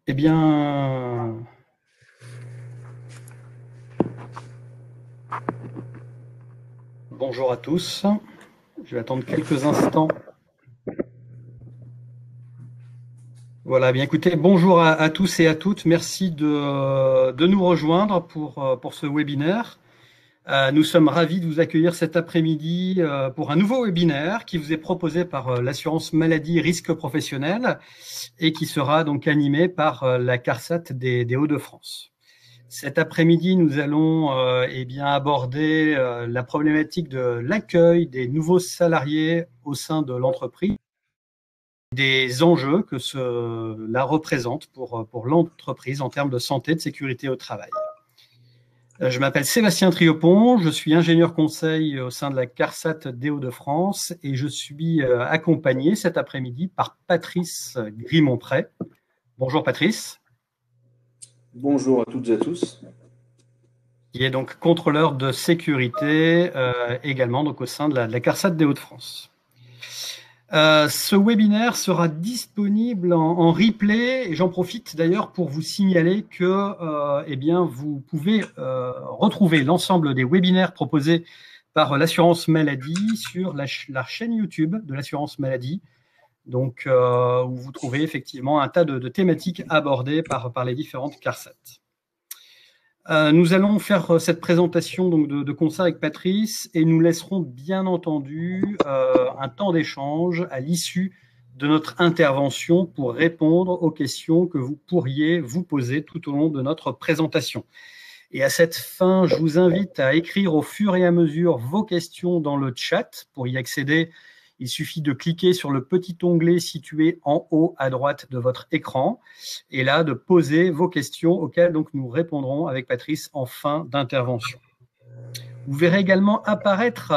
Eh bien, bonjour à tous. Je vais attendre quelques instants. Voilà, bien écoutez, bonjour à tous et à toutes. Merci de nous rejoindre pour ce webinaire. Nous sommes ravis de vous accueillir cet après-midi pour un nouveau webinaire qui vous est proposé par l'assurance maladie risque professionnel et qui sera donc animé par la CARSAT des Hauts-de-France. Cet après-midi, nous allons aborder la problématique de l'accueil des nouveaux salariés au sein de l'entreprise, des enjeux que cela représente pour l'entreprise en termes de santé et de sécurité au travail. Je m'appelle Sébastien Triopon, je suis ingénieur conseil au sein de la CARSAT des Hauts-de-France et je suis accompagné cet après-midi par Patrice Grimont-Prey. Bonjour Patrice. Bonjour à toutes et à tous. Qui est donc contrôleur de sécurité également donc au sein de la CARSAT des Hauts-de-France. Ce webinaire sera disponible en replay et j'en profite d'ailleurs pour vous signaler que vous pouvez retrouver l'ensemble des webinaires proposés par l'assurance maladie sur la chaîne YouTube de l'assurance maladie, donc où vous trouvez effectivement un tas de thématiques abordées par les différentes CARSAT. Nous allons faire cette présentation donc, de concert avec Patrice et nous laisserons bien entendu un temps d'échange à l'issue de notre intervention pour répondre aux questions que vous pourriez vous poser tout au long de notre présentation. Et à cette fin, je vous invite à écrire au fur et à mesure vos questions dans le chat. Pour y accéder, il suffit de cliquer sur le petit onglet situé en haut à droite de votre écran et là de poser vos questions auxquelles donc nous répondrons avec Patrice en fin d'intervention. Vous verrez également apparaître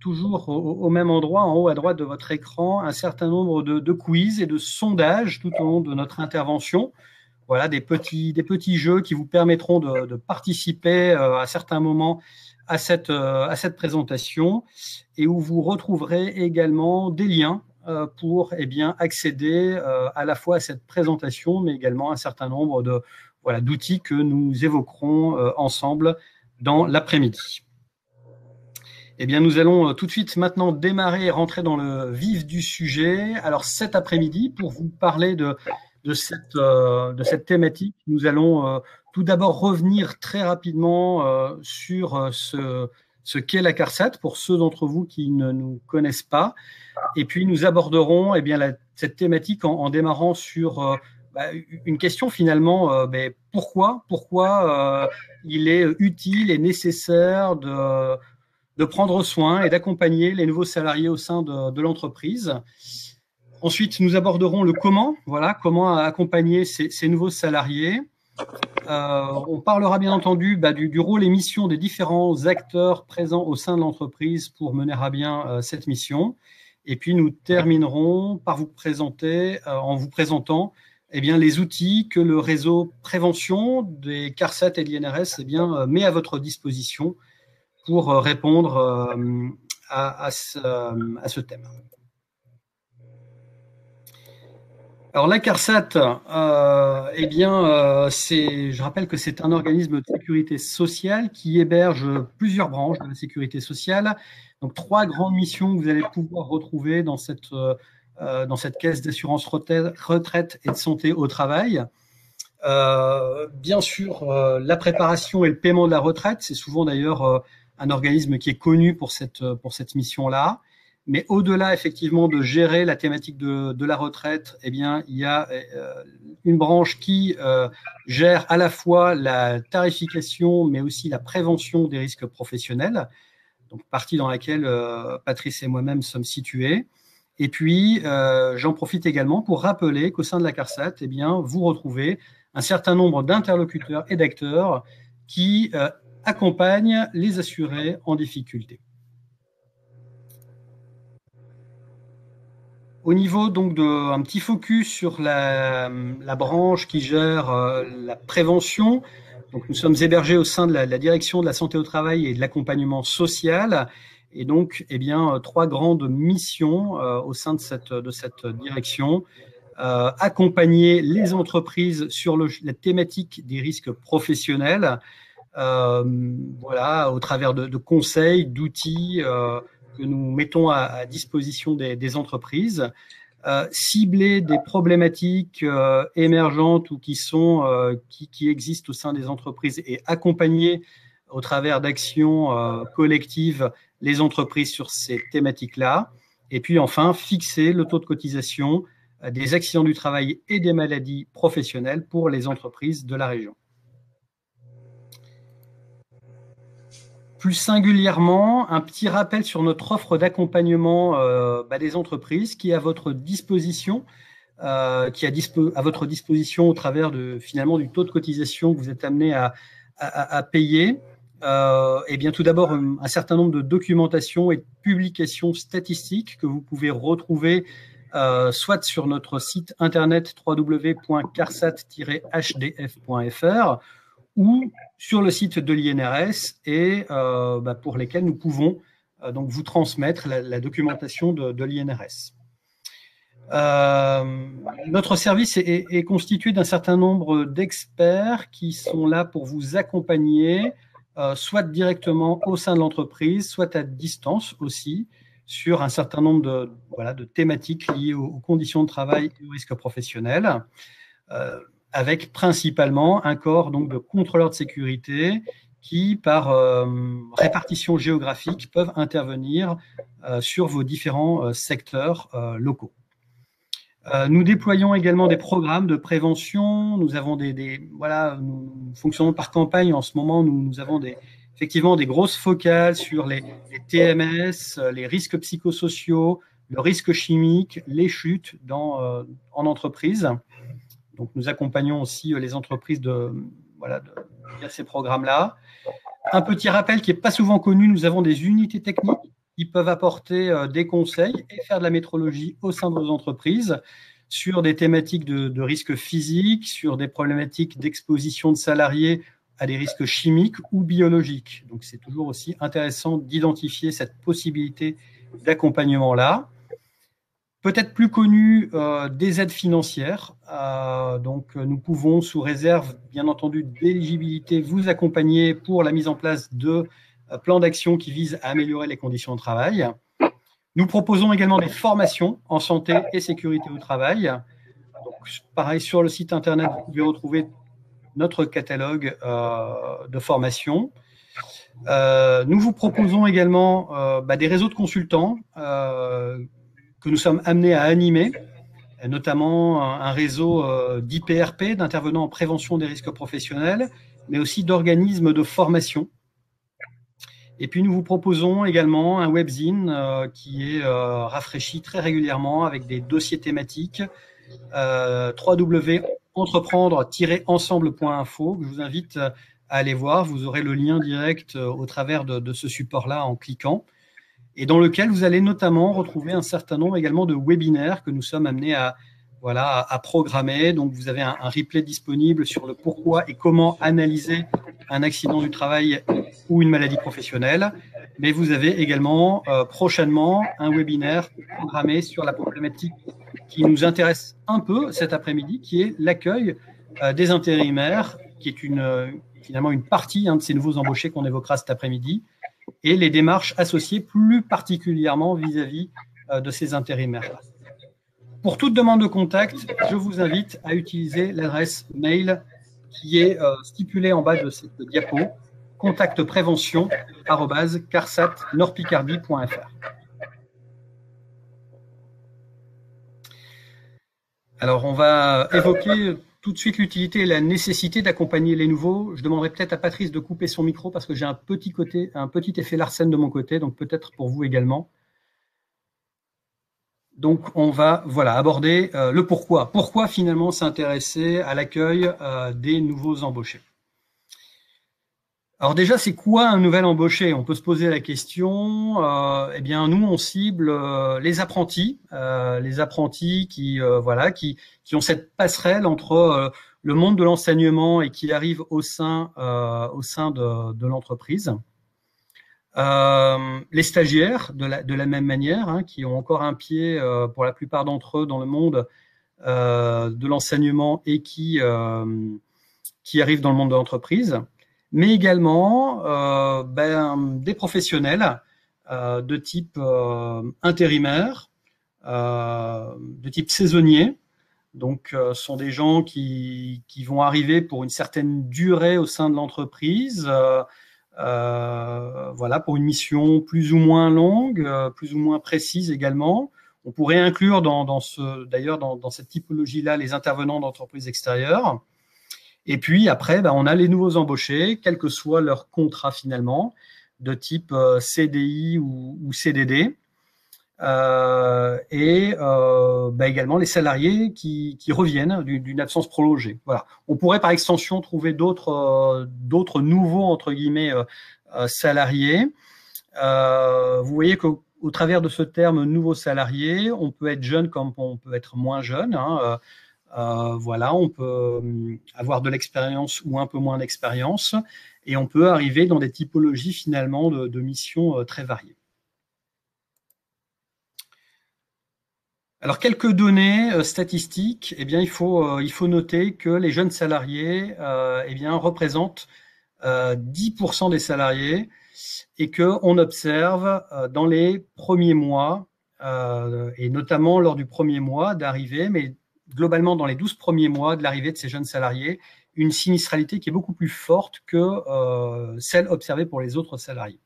toujours au même endroit, en haut à droite de votre écran, un certain nombre de quiz et de sondages tout au long de notre intervention. Voilà, des petits jeux qui vous permettront de participer à certains moments à cette présentation et où vous retrouverez également des liens pour accéder à la fois à cette présentation, mais également à un certain nombre d'outils que nous évoquerons ensemble dans l'après-midi. Eh bien, nous allons tout de suite maintenant démarrer et rentrer dans le vif du sujet. Alors, cet après-midi, pour vous parler de cette thématique, nous allons tout d'abord revenir très rapidement sur ce qu'est la CARSAT pour ceux d'entre vous qui ne nous connaissent pas. Et puis, nous aborderons cette thématique en démarrant sur une question finalement, pourquoi il est utile et nécessaire de prendre soin et d'accompagner les nouveaux salariés au sein de l'entreprise. Ensuite, nous aborderons le comment, voilà, comment accompagner ces nouveaux salariés. On parlera bien entendu du rôle et mission des différents acteurs présents au sein de l'entreprise pour mener à bien cette mission. Et puis, nous terminerons par vous présenter, en vous présentant les outils que le réseau prévention des CARSAT et de l'INRS met à votre disposition pour répondre à ce thème. Alors la CARSAT, je rappelle que c'est un organisme de sécurité sociale qui héberge plusieurs branches de la sécurité sociale. Donc 3 grandes missions que vous allez pouvoir retrouver dans cette caisse d'assurance retraite et de santé au travail. Bien sûr, la préparation et le paiement de la retraite, c'est souvent d'ailleurs un organisme qui est connu pour cette mission-là. Mais au-delà, effectivement, de gérer la thématique de la retraite, il y a une branche qui gère à la fois la tarification, mais aussi la prévention des risques professionnels, donc partie dans laquelle Patrice et moi-même sommes situés. Et puis, j'en profite également pour rappeler qu'au sein de la CARSAT, vous retrouvez un certain nombre d'interlocuteurs et d'acteurs qui accompagnent les assurés en difficulté. Au niveau donc un petit focus sur la branche qui gère la prévention, donc nous sommes hébergés au sein de la direction de la santé au travail et de l'accompagnement social, et donc 3 grandes missions au sein de cette direction. accompagner les entreprises sur la thématique des risques professionnels, voilà, au travers de conseils, d'outils que nous mettons à disposition des entreprises, cibler des problématiques émergentes ou qui existent au sein des entreprises et accompagner au travers d'actions collectives les entreprises sur ces thématiques-là. Et puis enfin, fixer le taux de cotisation des accidents du travail et des maladies professionnelles pour les entreprises de la région. Plus singulièrement, un petit rappel sur notre offre d'accompagnement des entreprises qui est à votre disposition, à votre disposition au travers finalement du taux de cotisation que vous êtes amené à payer. Et bien tout d'abord un certain nombre de documentations et de publications statistiques que vous pouvez retrouver soit sur notre site internet www.carsat-hdf.fr ou sur le site de l'INRS et pour lesquels nous pouvons donc vous transmettre la documentation de l'INRS. Notre service est constitué d'un certain nombre d'experts qui sont là pour vous accompagner, soit directement au sein de l'entreprise, soit à distance aussi, sur un certain nombre de thématiques liées aux conditions de travail et aux risques professionnels, avec principalement un corps donc, de contrôleurs de sécurité qui, par répartition géographique, peuvent intervenir sur vos différents secteurs locaux. Nous déployons également des programmes de prévention. Nous avons nous fonctionnons par campagne en ce moment. Nous avons effectivement des grosses focales sur les TMS, les risques psychosociaux, le risque chimique, les chutes en entreprise. Donc, nous accompagnons aussi les entreprises via ces programmes-là. Un petit rappel qui n'est pas souvent connu, nous avons des unités techniques qui peuvent apporter des conseils et faire de la métrologie au sein de vos entreprises sur des thématiques de risques physiques, sur des problématiques d'exposition de salariés à des risques chimiques ou biologiques. Donc, c'est toujours aussi intéressant d'identifier cette possibilité d'accompagnement-là. Peut-être plus connu des aides financières. Donc, nous pouvons, sous réserve, bien entendu, d'éligibilité, vous accompagner pour la mise en place de plans d'action qui visent à améliorer les conditions de travail. Nous proposons également des formations en santé et sécurité au travail. Donc, pareil, sur le site internet, vous pouvez retrouver notre catalogue de formations. Nous vous proposons également des réseaux de consultants que nous sommes amenés à animer, notamment un réseau d'IPRP, d'intervenants en prévention des risques professionnels, mais aussi d'organismes de formation. Et puis, nous vous proposons également un webzine qui est rafraîchi très régulièrement avec des dossiers thématiques, www.entreprendre-ensemble.info, que je vous invite à aller voir. Vous aurez le lien direct au travers de ce support-là en cliquant, et dans lequel vous allez notamment retrouver un certain nombre également de webinaires que nous sommes amenés à programmer. Donc, vous avez un replay disponible sur le pourquoi et comment analyser un accident du travail ou une maladie professionnelle. Mais vous avez également prochainement un webinaire programmé sur la problématique qui nous intéresse un peu cet après-midi, qui est l'accueil des intérimaires, qui est finalement une partie de ces nouveaux embauchés qu'on évoquera cet après-midi, et les démarches associées plus particulièrement vis-à-vis de ces intérimaires. Pour toute demande de contact, je vous invite à utiliser l'adresse mail qui est stipulée en bas de cette diapo, contactprévention@carsat-nordpicardie.fr. Alors, on va évoquer tout de suite l'utilité et la nécessité d'accompagner les nouveaux. Je demanderai peut-être à Patrice de couper son micro parce que j'ai un petit effet Larsen de mon côté, donc peut-être pour vous également. Donc, on va aborder le pourquoi. Pourquoi finalement s'intéresser à l'accueil des nouveaux embauchés? Alors déjà, c'est quoi un nouvel embauché? On peut se poser la question. Eh bien, nous, on cible les apprentis qui ont cette passerelle entre le monde de l'enseignement et qui arrivent au sein de l'entreprise. Les stagiaires, de la même manière, qui ont encore un pied, pour la plupart d'entre eux, dans le monde de l'enseignement et qui arrivent dans le monde de l'entreprise, mais également des professionnels de type intérimaire, de type saisonnier. Donc, sont des gens qui vont arriver pour une certaine durée au sein de l'entreprise, voilà, pour une mission plus ou moins longue, plus ou moins précise également. On pourrait inclure d'ailleurs dans cette typologie-là les intervenants d'entreprises extérieures. Et puis après, on a les nouveaux embauchés, quel que soit leur contrat finalement, de type CDI ou CDD. Également les salariés qui reviennent d'une absence prolongée. Voilà. On pourrait par extension trouver d'autres nouveaux entre guillemets salariés. Vous voyez qu'au travers de ce terme nouveau salarié, on peut être jeune comme on peut être moins jeune. Voilà, on peut avoir de l'expérience ou un peu moins d'expérience, et on peut arriver dans des typologies finalement de missions très variées. Alors, quelques données statistiques. Eh bien, il faut noter que les jeunes salariés représentent 10% des salariés, et qu'on observe dans les premiers mois, et notamment lors du premier mois d'arrivée, mais globalement dans les 12 premiers mois de l'arrivée de ces jeunes salariés, une sinistralité qui est beaucoup plus forte que celle observée pour les autres salariés.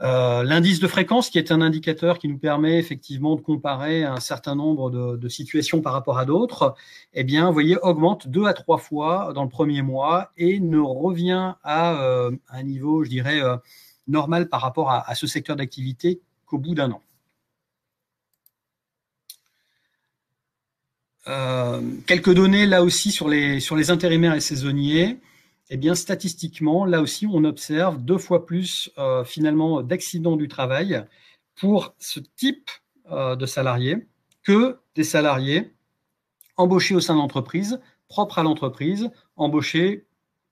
L'indice de fréquence, qui est un indicateur qui nous permet effectivement de comparer un certain nombre de situations par rapport à d'autres, eh bien, vous voyez, augmente 2 à 3 fois dans le premier mois et ne revient à un niveau, je dirais, normal par rapport à ce secteur d'activité qu'au bout d'un an. Quelques données là aussi sur les intérimaires et saisonniers. Eh bien, statistiquement, là aussi, on observe 2 fois plus finalement d'accidents du travail pour ce type de salariés que des salariés embauchés au sein de l'entreprise, propres à l'entreprise, embauchés,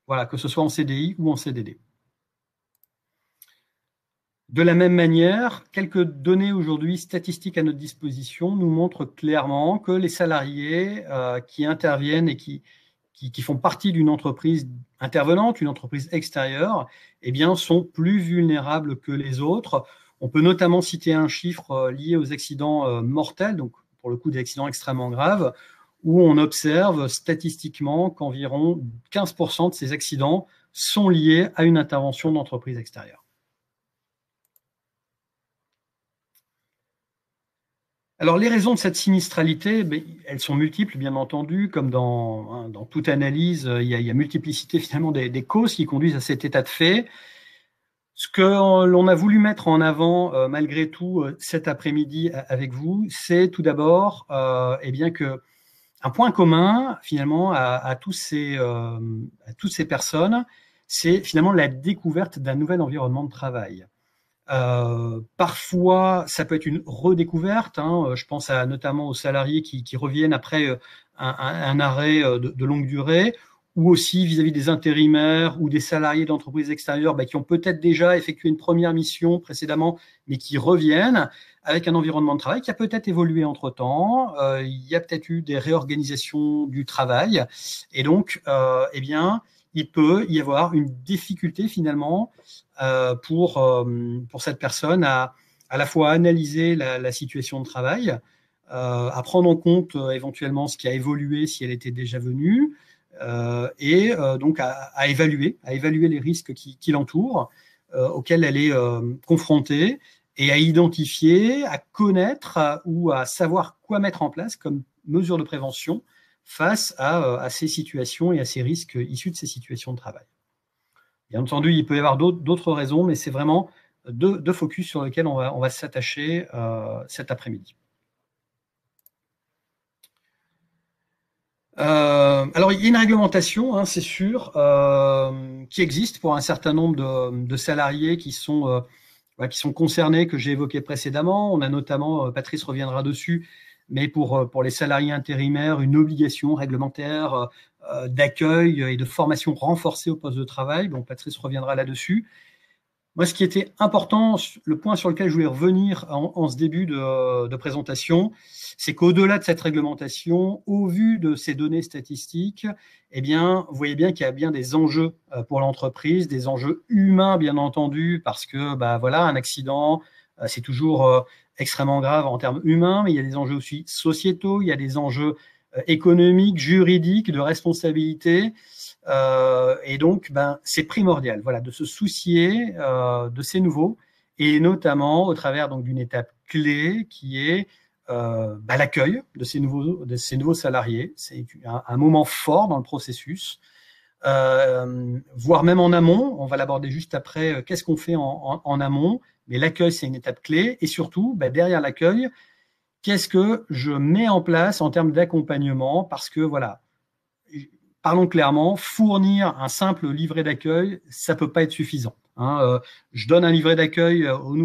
voilà, que ce soit en CDI ou en CDD. De la même manière, quelques données aujourd'hui statistiques à notre disposition nous montrent clairement que les salariés qui interviennent et qui font partie d'une entreprise intervenante, une entreprise extérieure, eh bien, sont plus vulnérables que les autres. On peut notamment citer un chiffre lié aux accidents mortels, donc pour le coup des accidents extrêmement graves, où on observe statistiquement qu'environ 15% de ces accidents sont liés à une intervention d'entreprise extérieure. Alors, les raisons de cette sinistralité, elles sont multiples, bien entendu, comme dans toute analyse, il y a multiplicité finalement des causes qui conduisent à cet état de fait. Ce que l'on a voulu mettre en avant, malgré tout, cet après-midi avec vous, c'est tout d'abord que un point commun finalement à toutes ces personnes, c'est finalement la découverte d'un nouvel environnement de travail. Parfois, ça peut être une redécouverte. Je pense notamment aux salariés qui reviennent après un arrêt de longue durée, ou aussi vis-à-vis des intérimaires ou des salariés d'entreprises extérieures qui ont peut-être déjà effectué une première mission précédemment, mais qui reviennent avec un environnement de travail qui a peut-être évolué entre-temps. Il y a peut-être eu des réorganisations du travail, et donc, il peut y avoir une difficulté finalement pour cette personne à la fois analyser la situation de travail, à prendre en compte éventuellement ce qui a évolué si elle était déjà venue, donc à évaluer les risques qui l'entourent, auxquels elle est confrontée, et à identifier, à connaître ou à savoir quoi mettre en place comme mesure de prévention face à ces situations et à ces risques issus de ces situations de travail. Bien entendu, il peut y avoir d'autres raisons, mais c'est vraiment deux focus sur lesquels on va s'attacher cet après-midi. Alors, il y a une réglementation, c'est sûr, qui existe pour un certain nombre de salariés qui sont concernés, que j'ai évoqués précédemment. On a notamment, Patrice reviendra dessus, mais pour les salariés intérimaires, une obligation réglementaire d'accueil et de formation renforcée au poste de travail. Bon, Patrice reviendra là-dessus. Moi, ce qui était important, le point sur lequel je voulais revenir en ce début de présentation, c'est qu'au-delà de cette réglementation, au vu de ces données statistiques, eh bien, vous voyez bien qu'il y a bien des enjeux pour l'entreprise, des enjeux humains, bien entendu, parce que bah, voilà, un accident, c'est toujours extrêmement grave en termes humains, mais il y a des enjeux aussi sociétaux, il y a des enjeux économiques, juridiques, de responsabilité. Et donc, ben, c'est primordial, voilà, de se soucier de ces nouveaux, et notamment au travers donc d'une étape clé qui est bah, l'accueil de ces nouveaux salariés. C'est un moment fort dans le processus, voire même en amont. On va l'aborder juste après. Qu'est-ce qu'on fait en amont? Mais l'accueil, c'est une étape clé. Et surtout, bah, derrière l'accueil, qu'est-ce que je mets en place en termes d'accompagnement? Parce que voilà, parlons clairement, fournir un simple livret d'accueil, ça peut pas être suffisant. Hein. Je donne un livret d'accueil au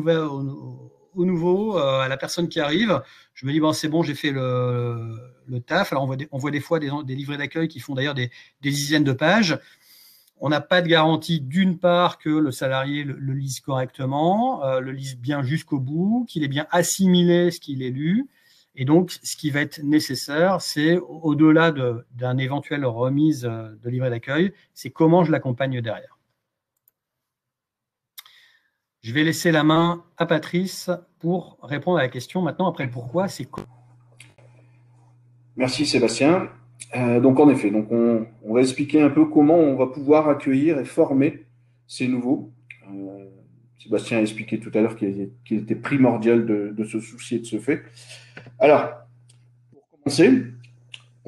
nouveau, à la personne qui arrive. Je me dis, bon, c'est bon, j'ai fait le taf. Alors, on voit des fois des livrets d'accueil qui font d'ailleurs des dizaines de pages. On n'a pas de garantie, d'une part, que le salarié le lise correctement, le lise bien jusqu'au bout, qu'il ait bien assimilé ce qu'il a lu. Et donc, ce qui va être nécessaire, c'est au-delà d'un éventuel remise de livret d'accueil, c'est comment je l'accompagne derrière. Je vais laisser la main à Patrice pour répondre à la question. Maintenant, après le pourquoi, c'est quoi? Merci Sébastien. Donc en effet, on va expliquer un peu comment on va pouvoir accueillir et former ces nouveaux. Euh, Sébastien a expliqué tout à l'heure qu'il était primordial de se soucier de ce fait. Alors, pour commencer,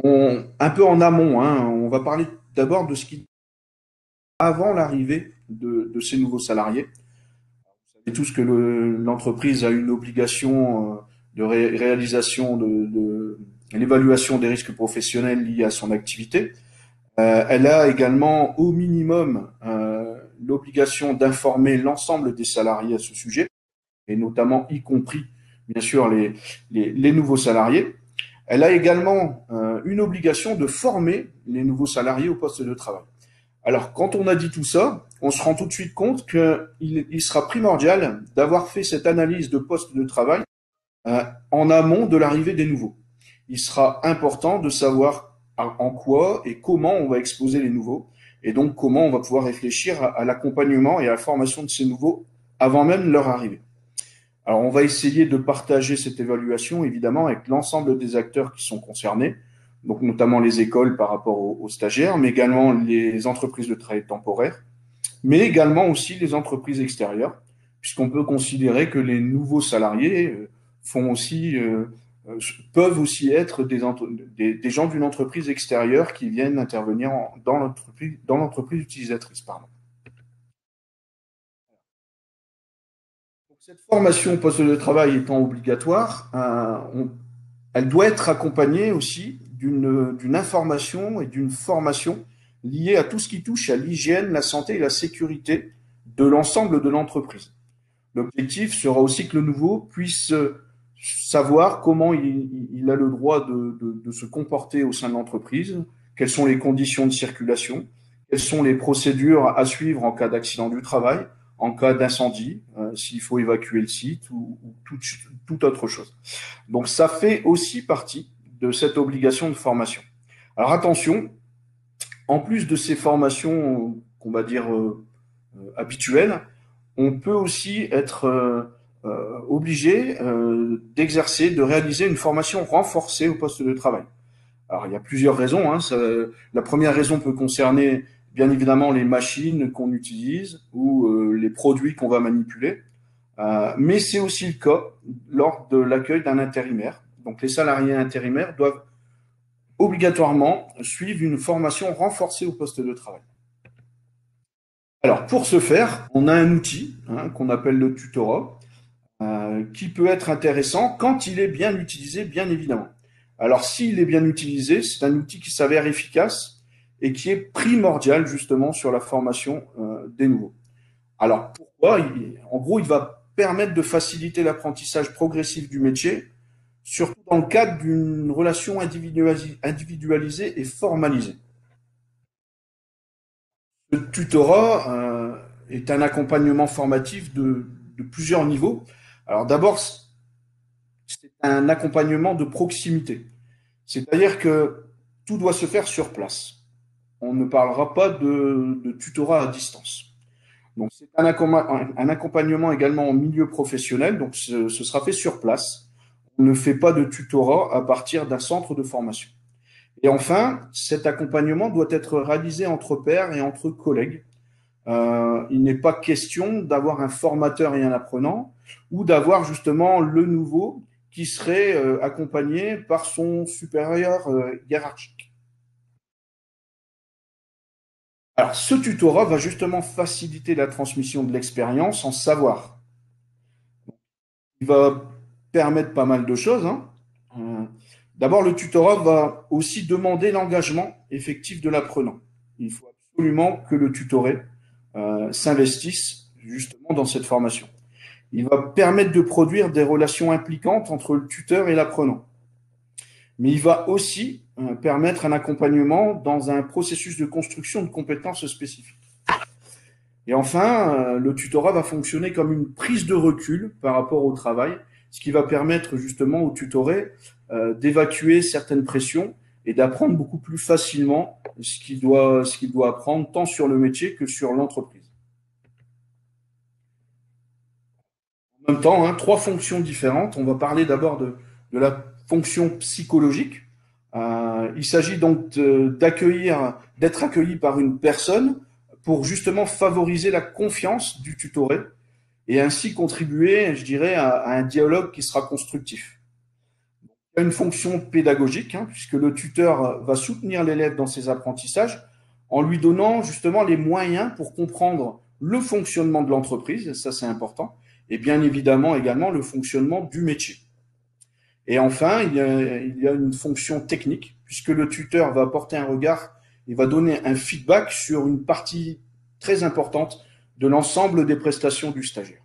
un peu en amont, hein, on va parler d'abord de ce qui avant l'arrivée de ces nouveaux salariés. Vous savez tous que l'entreprise a une obligation de réalisation de l'évaluation des risques professionnels liés à son activité. Elle a également au minimum l'obligation d'informer l'ensemble des salariés à ce sujet, et notamment y compris bien sûr les nouveaux salariés. Elle a également une obligation de former les nouveaux salariés au poste de travail. Alors, quand on a dit tout ça, on se rend tout de suite compte qu'il sera primordial d'avoir fait cette analyse de poste de travail en amont de l'arrivée des nouveaux. Il sera important de savoir en quoi et comment on va exposer les nouveaux, et donc comment on va pouvoir réfléchir à l'accompagnement et à la formation de ces nouveaux avant même leur arrivée. Alors, on va essayer de partager cette évaluation, évidemment, avec l'ensemble des acteurs qui sont concernés, donc notamment les écoles par rapport aux stagiaires, mais également les entreprises de travail temporaire, mais également aussi les entreprises extérieures, puisqu'on peut considérer que les nouveaux salariés font aussi, peuvent aussi être des gens d'une entreprise extérieure qui viennent intervenir dans l'entreprise utilisatrice. Pardon. Cette formation au poste de travail étant obligatoire, elle doit être accompagnée aussi d'une information et d'une formation liée à tout ce qui touche à l'hygiène, la santé et la sécurité de l'ensemble de l'entreprise. L'objectif sera aussi que le nouveau puisse savoir comment il a le droit de se comporter au sein de l'entreprise, quelles sont les conditions de circulation, quelles sont les procédures à suivre en cas d'accident du travail, en cas d'incendie, s'il faut évacuer le site ou toute autre chose. Donc ça fait aussi partie de cette obligation de formation. Alors attention, en plus de ces formations qu'on va dire habituelles, on peut aussi être obligé d'exercer, de réaliser une formation renforcée au poste de travail. Alors il y a plusieurs raisons. Hein. La première raison peut concerner bien évidemment les machines qu'on utilise ou les produits qu'on va manipuler. Mais c'est aussi le cas lors de l'accueil d'un intérimaire. Donc les salariés intérimaires doivent obligatoirement suivre une formation renforcée au poste de travail. Alors pour ce faire, on a un outil qu'on appelle le tutorat, qui peut être intéressant quand il est bien utilisé, bien évidemment. Alors s'il est bien utilisé, c'est un outil qui s'avère efficace et qui est primordial justement sur la formation des nouveaux. Alors pourquoi? En gros, il va permettre de faciliter l'apprentissage progressif du métier, surtout dans le cadre d'une relation individualisée et formalisée. Le tutorat est un accompagnement formatif de plusieurs niveaux. Alors d'abord, c'est un accompagnement de proximité. C'est-à-dire que tout doit se faire sur place. On ne parlera pas de tutorat à distance. Donc c'est un accompagnement également en milieu professionnel, donc ce sera fait sur place. On ne fait pas de tutorat à partir d'un centre de formation. Et enfin, cet accompagnement doit être réalisé entre pairs et entre collègues. Il n'est pas question d'avoir un formateur et un apprenant ou d'avoir justement le nouveau qui serait accompagné par son supérieur hiérarchique. Alors, ce tutorat va justement faciliter la transmission de l'expérience en savoir. Il va permettre pas mal de choses, hein. D'abord, le tutorat va aussi demander l'engagement effectif de l'apprenant. Il faut absolument que le tutoré s'investisse justement dans cette formation. Il va permettre de produire des relations impliquantes entre le tuteur et l'apprenant. Mais il va aussi permettre un accompagnement dans un processus de construction de compétences spécifiques. Et enfin, le tutorat va fonctionner comme une prise de recul par rapport au travail, ce qui va permettre justement au tutoré d'évacuer certaines pressions et d'apprendre beaucoup plus facilement ce qu'il doit apprendre tant sur le métier que sur l'entreprise. En même temps, hein, trois fonctions différentes. On va parler d'abord de la fonction psychologique. Il s'agit donc d'être accueilli par une personne pour justement favoriser la confiance du tutoré et ainsi contribuer, je dirais, à un dialogue qui sera constructif. Il y a une fonction pédagogique, hein, puisque le tuteur va soutenir l'élève dans ses apprentissages en lui donnant justement les moyens pour comprendre le fonctionnement de l'entreprise, ça c'est important, et bien évidemment également le fonctionnement du métier. Et enfin, il y a une fonction technique, puisque le tuteur va apporter un regard et va donner un feedback sur une partie très importante de l'ensemble des prestations du stagiaire.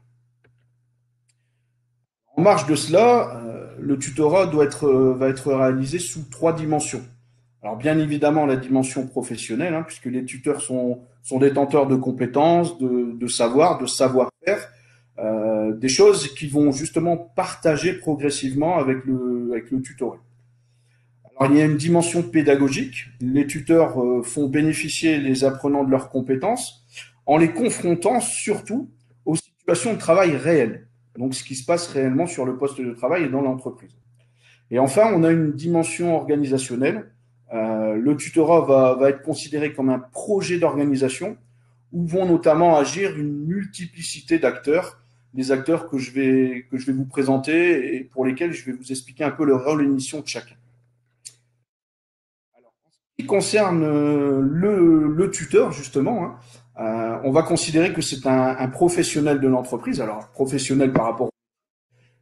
En marge de cela, le tutorat va être réalisé sous trois dimensions. Alors bien évidemment la dimension professionnelle, hein, puisque les tuteurs sont détenteurs de compétences, de savoir-faire, des choses qu'ils vont justement partager progressivement avec le tutoré. Alors il y a une dimension pédagogique. Les tuteurs font bénéficier les apprenants de leurs compétences en les confrontant surtout aux situations de travail réelles. Donc ce qui se passe réellement sur le poste de travail et dans l'entreprise. Et enfin, on a une dimension organisationnelle. Le tutorat va être considéré comme un projet d'organisation où vont notamment agir une multiplicité d'acteurs, des acteurs que je vais vous présenter et pour lesquels je vais vous expliquer un peu le rôle et les missions de chacun. Alors, en ce qui concerne le tuteur, justement, hein, on va considérer que c'est un professionnel de l'entreprise, alors professionnel par rapport,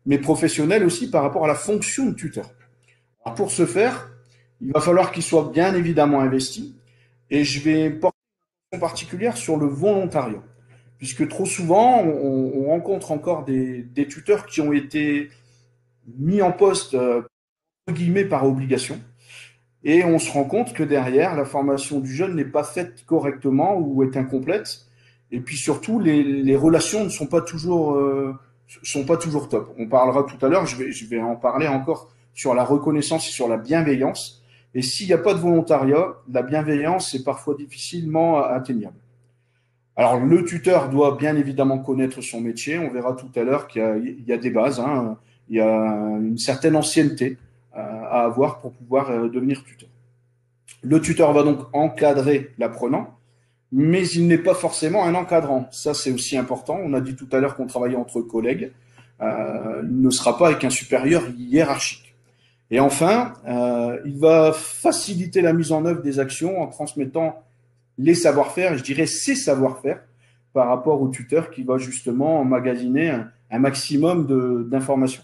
mais professionnel aussi par rapport à la fonction de tuteur. Alors, pour ce faire, il va falloir qu'il soit bien évidemment investi et je vais porter une attention particulière sur le volontariat. Puisque trop souvent, on rencontre encore des tuteurs qui ont été mis en poste, entre guillemets, par obligation. Et on se rend compte que derrière, la formation du jeune n'est pas faite correctement ou est incomplète. Et puis surtout, les relations ne sont pas toujours top. On parlera tout à l'heure, je vais en parler encore sur la reconnaissance et sur la bienveillance. Et s'il n'y a pas de volontariat, la bienveillance est parfois difficilement atteignable. Alors, le tuteur doit bien évidemment connaître son métier. On verra tout à l'heure qu'il y a des bases, hein. Il y a une certaine ancienneté à avoir pour pouvoir devenir tuteur. Le tuteur va donc encadrer l'apprenant, mais il n'est pas forcément un encadrant. Ça, c'est aussi important. On a dit tout à l'heure qu'on travaillait entre collègues. Il ne sera pas avec un supérieur hiérarchique. Et enfin, il va faciliter la mise en œuvre des actions en transmettant les savoir-faire, et je dirais ses savoir-faire, par rapport au tuteur qui va justement emmagasiner un maximum d'informations.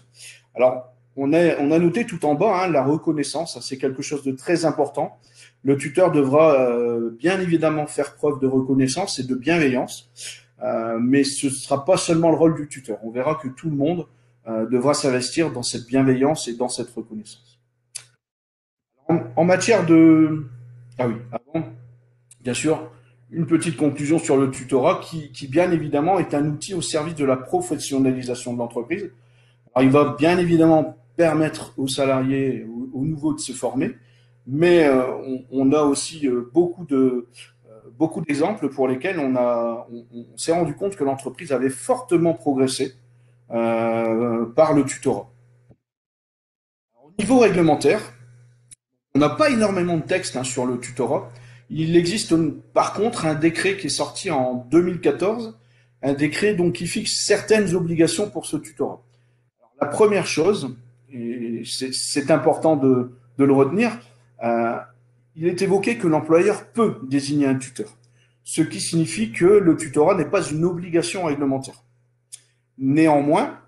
Alors, on a noté tout en bas, hein, la reconnaissance, c'est quelque chose de très important. Le tuteur devra bien évidemment faire preuve de reconnaissance et de bienveillance, mais ce ne sera pas seulement le rôle du tuteur. On verra que tout le monde devra s'investir dans cette bienveillance et dans cette reconnaissance. En matière de... Ah oui, avant, bien sûr, une petite conclusion sur le tutorat qui, bien évidemment, est un outil au service de la professionnalisation de l'entreprise. Alors, il va bien évidemment permettre aux salariés, aux nouveaux de se former, mais on a aussi beaucoup d'exemples pour lesquels on s'est rendu compte que l'entreprise avait fortement progressé par le tutorat. Au niveau réglementaire, on n'a pas énormément de texte sur le tutorat. Il existe par contre un décret qui est sorti en 2014, un décret donc qui fixe certaines obligations pour ce tutorat. Alors, la première chose, et c'est important de le retenir, il est évoqué que l'employeur peut désigner un tuteur, ce qui signifie que le tutorat n'est pas une obligation réglementaire. Néanmoins,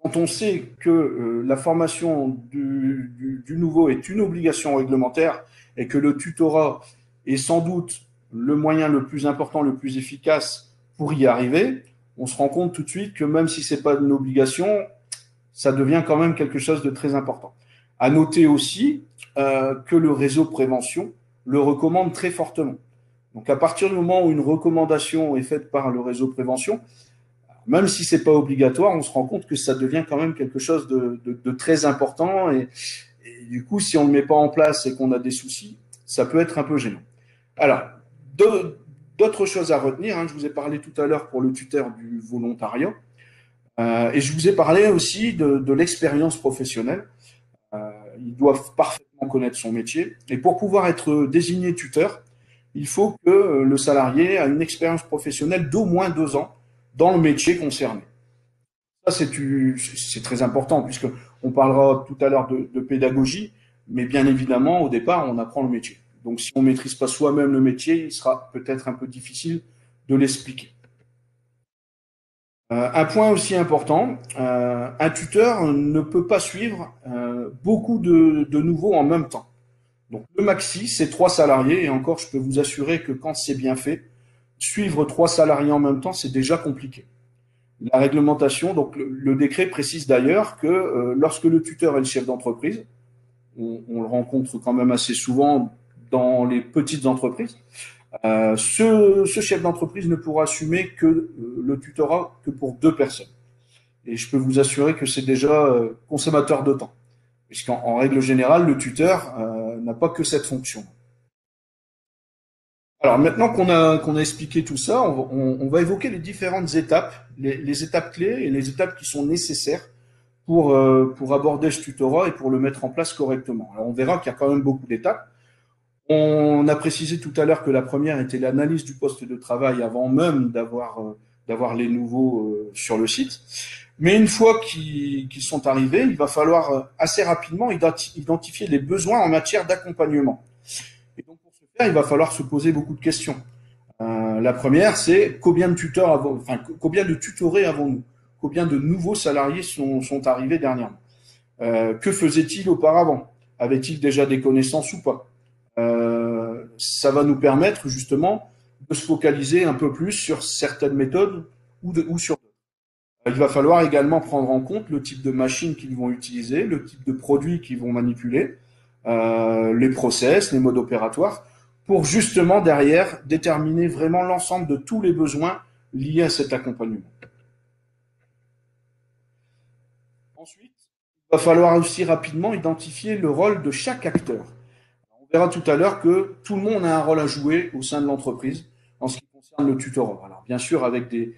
quand on sait que la formation du nouveau est une obligation réglementaire et que le tutorat est sans doute le moyen le plus important, le plus efficace pour y arriver, on se rend compte tout de suite que même si ce n'est pas une obligation, ça devient quand même quelque chose de très important. À noter aussi que le réseau prévention le recommande très fortement. Donc à partir du moment où une recommandation est faite par le réseau prévention, même si c'est pas obligatoire, on se rend compte que ça devient quand même quelque chose de très important et du coup, si on ne le met pas en place et qu'on a des soucis, ça peut être un peu gênant. Alors, d'autres choses à retenir, je vous ai parlé tout à l'heure pour le tuteur du volontariat et je vous ai parlé aussi de l'expérience professionnelle. Ils doivent parfaitement connaître son métier et pour pouvoir être désigné tuteur, il faut que le salarié ait une expérience professionnelle d'au moins 2 ans dans le métier concerné. Ça, c'est très important, puisqu'on parlera tout à l'heure de pédagogie, mais bien évidemment, au départ, on apprend le métier. Donc, si on ne maîtrise pas soi-même le métier, il sera peut-être un peu difficile de l'expliquer. Un point aussi important, un tuteur ne peut pas suivre beaucoup de nouveaux en même temps. Donc, le maxi, c'est 3 salariés, et encore, je peux vous assurer que quand c'est bien fait, suivre 3 salariés en même temps, c'est déjà compliqué. La réglementation, donc le décret précise d'ailleurs que lorsque le tuteur est le chef d'entreprise, on le rencontre quand même assez souvent dans les petites entreprises, ce chef d'entreprise ne pourra assumer que le tutorat que pour 2 personnes. Et je peux vous assurer que c'est déjà consommateur de temps, puisqu'en règle générale, le tuteur n'a pas que cette fonction. Alors maintenant qu'on a expliqué tout ça, on va évoquer les différentes étapes, les étapes clés et les étapes qui sont nécessaires pour aborder ce tutorat et pour le mettre en place correctement. Alors on verra qu'il y a quand même beaucoup d'étapes. On a précisé tout à l'heure que la première était l'analyse du poste de travail avant même d'avoir les nouveaux sur le site. Mais une fois qu'ils sont arrivés, il va falloir assez rapidement identifier les besoins en matière d'accompagnement. Et donc pour ce faire, il va falloir se poser beaucoup de questions. La première, c'est combien de tutorés avons-nous? Combien de nouveaux salariés sont arrivés dernièrement? Que faisait-il auparavant? Avait-il déjà des connaissances ou pas? Ça va nous permettre justement de se focaliser un peu plus sur certaines méthodes ou sur d'autres. Il va falloir également prendre en compte le type de machine qu'ils vont utiliser, le type de produit qu'ils vont manipuler, les process, les modes opératoires, pour justement derrière déterminer vraiment l'ensemble de tous les besoins liés à cet accompagnement. Ensuite, il va falloir aussi rapidement identifier le rôle de chaque acteur. On verra tout à l'heure que tout le monde a un rôle à jouer au sein de l'entreprise en ce qui concerne le tutorat. Alors bien sûr avec des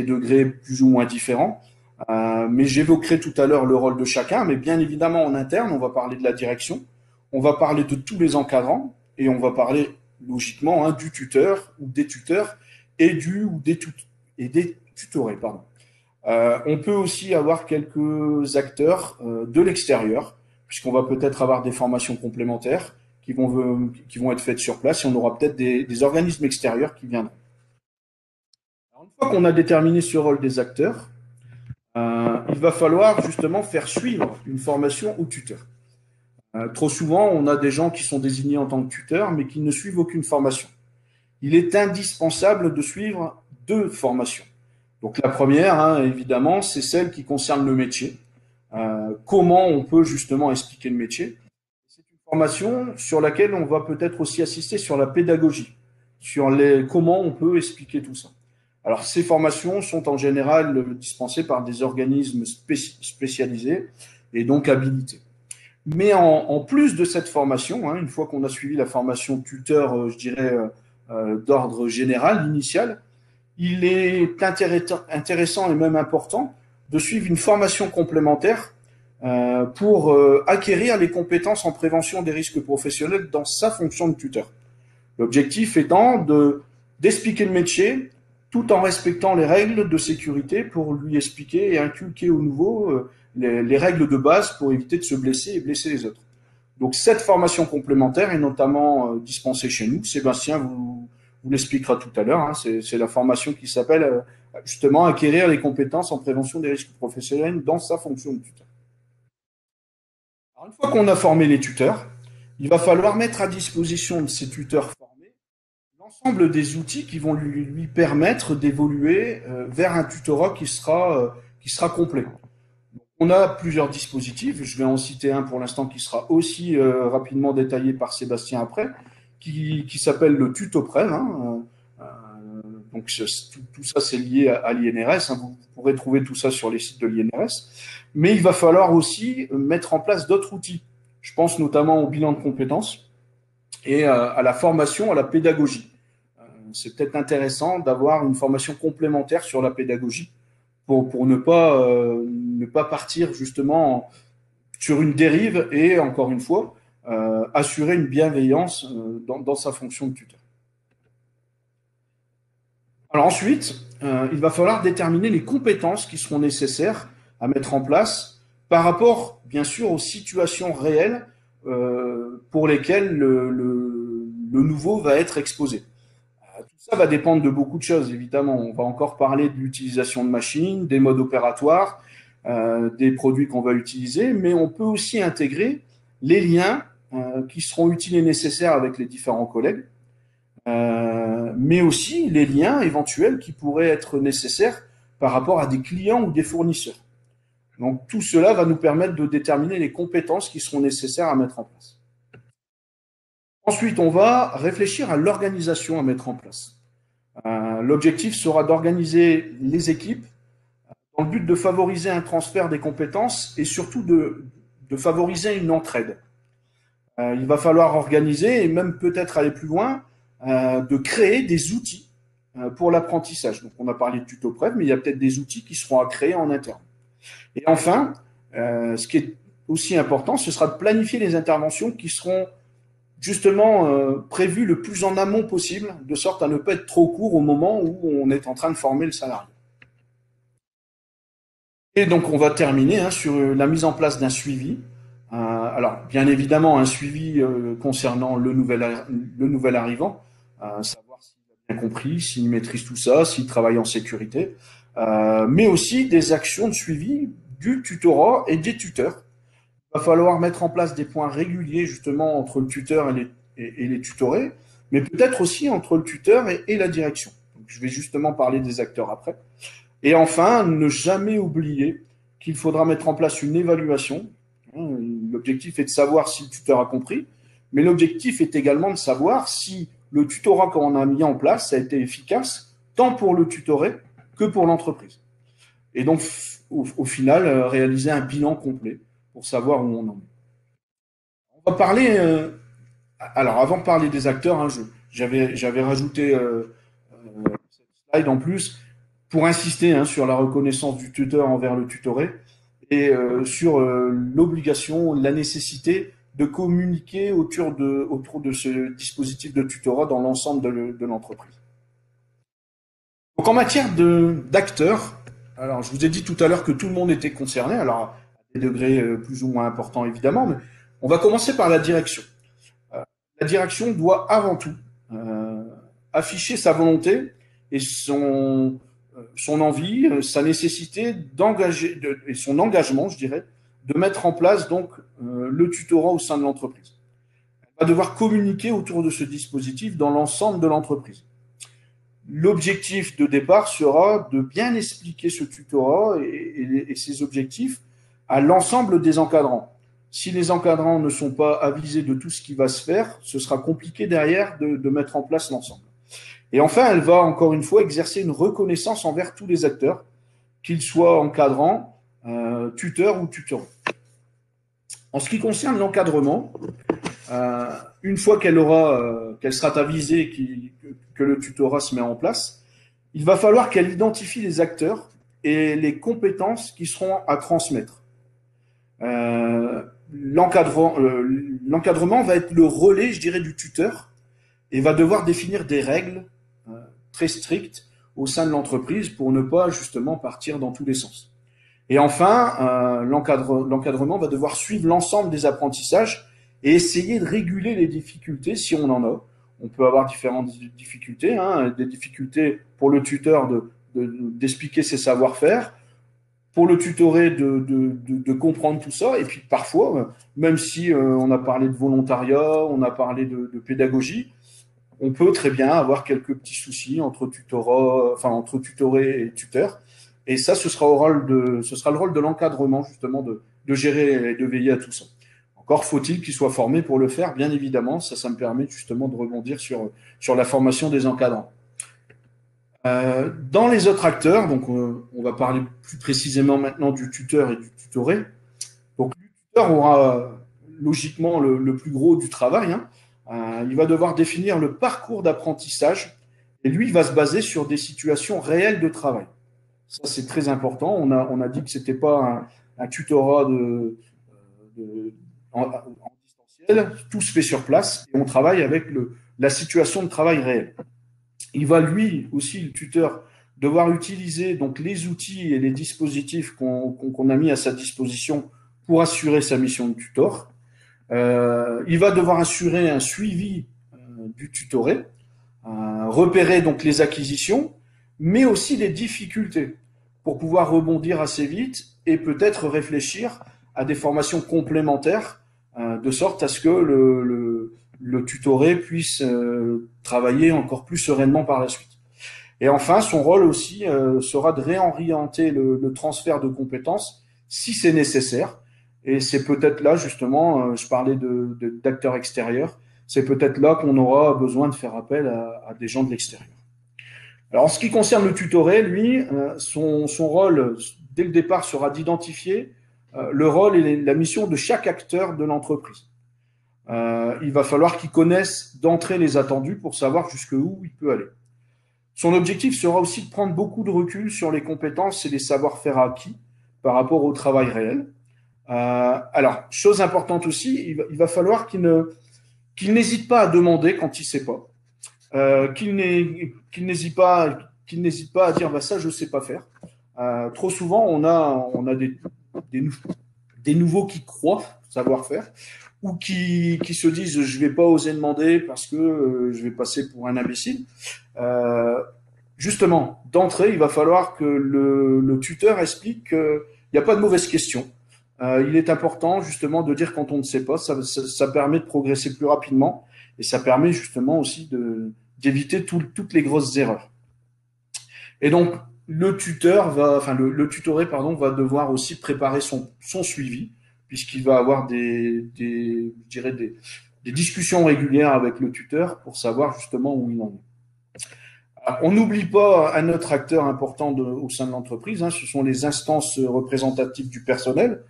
degrés plus ou moins différents, mais j'évoquerai tout à l'heure le rôle de chacun, mais bien évidemment en interne, on va parler de la direction, on va parler de tous les encadrants, et on va parler logiquement du tuteur ou des tuteurs et des tutorés. Pardon. On peut aussi avoir quelques acteurs de l'extérieur, puisqu'on va peut-être avoir des formations complémentaires qui vont être faites sur place, et on aura peut-être des organismes extérieurs qui viendront. Alors, une fois qu'on a déterminé ce rôle des acteurs, il va falloir justement faire suivre une formation au tuteur. Trop souvent, on a des gens qui sont désignés en tant que tuteurs, mais qui ne suivent aucune formation. Il est indispensable de suivre 2 formations. Donc la première, évidemment, c'est celle qui concerne le métier. Comment on peut justement expliquer le métier. C'est une formation sur laquelle on va peut-être aussi assister sur la pédagogie. sur comment on peut expliquer tout ça. Alors, ces formations sont en général dispensées par des organismes spécialisés et donc habilités. Mais en plus de cette formation, hein, une fois qu'on a suivi la formation tuteur, je dirais, d'ordre général, initial, il est intéressant et même important de suivre une formation complémentaire pour acquérir les compétences en prévention des risques professionnels dans sa fonction de tuteur. L'objectif étant d'expliquer le métier tout en respectant les règles de sécurité pour lui expliquer et inculquer au nouveau les règles de base pour éviter de se blesser et blesser les autres. Donc cette formation complémentaire est notamment dispensée chez nous. Sébastien vous l'expliquera tout à l'heure. Hein. C'est la formation qui s'appelle justement acquérir les compétences en prévention des risques professionnels dans sa fonction de tuteur. Alors, une fois qu'on a formé les tuteurs, il va falloir mettre à disposition de ces tuteurs formés l'ensemble des outils qui vont lui permettre d'évoluer vers un tutorat qui sera complet. On a plusieurs dispositifs, je vais en citer un pour l'instant qui sera aussi rapidement détaillé par Sébastien après, qui s'appelle le TutoPrev. Hein. Donc tout ça c'est lié à l'INRS, hein. Vous pourrez trouver tout ça sur les sites de l'INRS. Mais il va falloir aussi mettre en place d'autres outils. Je pense notamment au bilan de compétences et à la formation, à la pédagogie. C'est peut-être intéressant d'avoir une formation complémentaire sur la pédagogie pour ne pas partir justement sur une dérive et, encore une fois, assurer une bienveillance dans sa fonction de tuteur. Alors ensuite, il va falloir déterminer les compétences qui seront nécessaires à mettre en place par rapport, bien sûr, aux situations réelles pour lesquelles le nouveau va être exposé. Tout ça va dépendre de beaucoup de choses, évidemment. On va encore parler de l'utilisation de machines, des modes opératoires, des produits qu'on va utiliser, mais on peut aussi intégrer les liens qui seront utiles et nécessaires avec les différents collègues, mais aussi les liens éventuels qui pourraient être nécessaires par rapport à des clients ou des fournisseurs. Donc tout cela va nous permettre de déterminer les compétences qui seront nécessaires à mettre en place. Ensuite, on va réfléchir à l'organisation à mettre en place. L'objectif sera d'organiser les équipes dans le but de favoriser un transfert des compétences et surtout de favoriser une entraide. Il va falloir organiser et même peut-être aller plus loin, de créer des outils pour l'apprentissage. Donc on a parlé de TutoPrev, mais il y a peut-être des outils qui seront à créer en interne. Et enfin, ce qui est aussi important, ce sera de planifier les interventions qui seront justement prévues le plus en amont possible, de sorte à ne pas être trop court au moment où on est en train de former le salarié. Et donc on va terminer sur la mise en place d'un suivi. Alors bien évidemment un suivi concernant le nouvel arrivant, savoir s'il a bien compris, s'il maîtrise tout ça, s'il travaille en sécurité, mais aussi des actions de suivi du tutorat et des tuteurs. Il va falloir mettre en place des points réguliers justement entre le tuteur et les tutorés, mais peut-être aussi entre le tuteur et la direction. Donc, je vais justement parler des acteurs après. Et enfin, ne jamais oublier qu'il faudra mettre en place une évaluation. L'objectif est de savoir si le tuteur a compris, mais l'objectif est également de savoir si le tutorat qu'on a mis en place a été efficace, tant pour le tutoré que pour l'entreprise. Et donc, au final, réaliser un bilan complet pour savoir où on en est. On va parler... alors, avant de parler des acteurs, j'avais rajouté cette slide en plus pour insister sur la reconnaissance du tuteur envers le tutoré et sur l'obligation, la nécessité de communiquer autour de ce dispositif de tutorat dans l'ensemble de l'entreprise. Donc en matière d'acteurs, alors je vous ai dit tout à l'heure que tout le monde était concerné, alors à des degrés plus ou moins importants évidemment, mais on va commencer par la direction. La direction doit avant tout afficher sa volonté et son envie, sa nécessité d'engager et son engagement, je dirais, de mettre en place donc le tutorat au sein de l'entreprise. Elle va devoir communiquer autour de ce dispositif dans l'ensemble de l'entreprise. L'objectif de départ sera de bien expliquer ce tutorat et ses objectifs à l'ensemble des encadrants. Si les encadrants ne sont pas avisés de tout ce qui va se faire, ce sera compliqué derrière de mettre en place l'ensemble. Et enfin, elle va encore une fois exercer une reconnaissance envers tous les acteurs, qu'ils soient encadrants, tuteurs ou tutorants. En ce qui concerne l'encadrement, une fois qu'elle sera avisée que le tutorat se met en place, il va falloir qu'elle identifie les acteurs et les compétences qui seront à transmettre. L'encadrement va être le relais, je dirais, du tuteur et va devoir définir des règles très strictes au sein de l'entreprise pour ne pas justement partir dans tous les sens. Et enfin, l'encadrement va devoir suivre l'ensemble des apprentissages et essayer de réguler les difficultés si on en a. On peut avoir différentes difficultés, des difficultés pour le tuteur d'expliquer ses savoir-faire, pour le tutoré de comprendre tout ça, et puis parfois, même si on a parlé de volontariat, on a parlé de pédagogie, on peut très bien avoir quelques petits soucis entre tutoré et tuteur. Et ça, ce sera le rôle de l'encadrement, justement, de gérer et de veiller à tout ça. Encore faut-il qu'il soit formé pour le faire, bien évidemment. Ça me permet justement de rebondir sur la formation des encadrants. Dans les autres acteurs, donc on va parler plus précisément maintenant du tuteur et du tutoré. Donc le tuteur aura logiquement le plus gros du travail. Il va devoir définir le parcours d'apprentissage et lui, il va se baser sur des situations réelles de travail. Ça, c'est très important. On a dit que c'était pas un tutorat en distanciel. Tout se fait sur place et on travaille avec la situation de travail réelle. Il va lui aussi, le tuteur, devoir utiliser donc les outils et les dispositifs qu'on a mis à sa disposition pour assurer sa mission de tuteur. Il va devoir assurer un suivi du tutoré, repérer donc les acquisitions, mais aussi les difficultés pour pouvoir rebondir assez vite et peut-être réfléchir à des formations complémentaires de sorte à ce que le tutoré puisse travailler encore plus sereinement par la suite. Et enfin, son rôle aussi sera de réorienter le transfert de compétences si c'est nécessaire. Et c'est peut-être là, justement, je parlais d'acteurs extérieurs, c'est peut-être là qu'on aura besoin de faire appel à des gens de l'extérieur. Alors, en ce qui concerne le tutoré, lui, son rôle, dès le départ, sera d'identifier le rôle et la mission de chaque acteur de l'entreprise. Il va falloir qu'il connaisse d'entrée les attendus pour savoir jusqu'où il peut aller. Son objectif sera aussi de prendre beaucoup de recul sur les compétences et les savoir-faire acquis par rapport au travail réel. Alors, chose importante aussi, il va falloir qu'il n'hésite pas à demander quand il ne sait pas. Qu'il n'hésite pas à dire bah, ça, je ne sais pas faire. Trop souvent, on a des nouveaux qui croient savoir faire ou qui se disent je vais pas oser demander parce que je vais passer pour un imbécile. Justement, d'entrée, il va falloir que le tuteur explique qu'il n'y a pas de mauvaise question. Il est important justement de dire quand on ne sait pas, ça permet de progresser plus rapidement et ça permet justement aussi d'éviter toutes les grosses erreurs. Et donc, le tutoré, va devoir aussi préparer son suivi, puisqu'il va avoir des discussions régulières avec le tuteur pour savoir justement où il en est. Alors, on n'oublie pas un autre acteur important au sein de l'entreprise, ce sont les instances représentatives du personnel,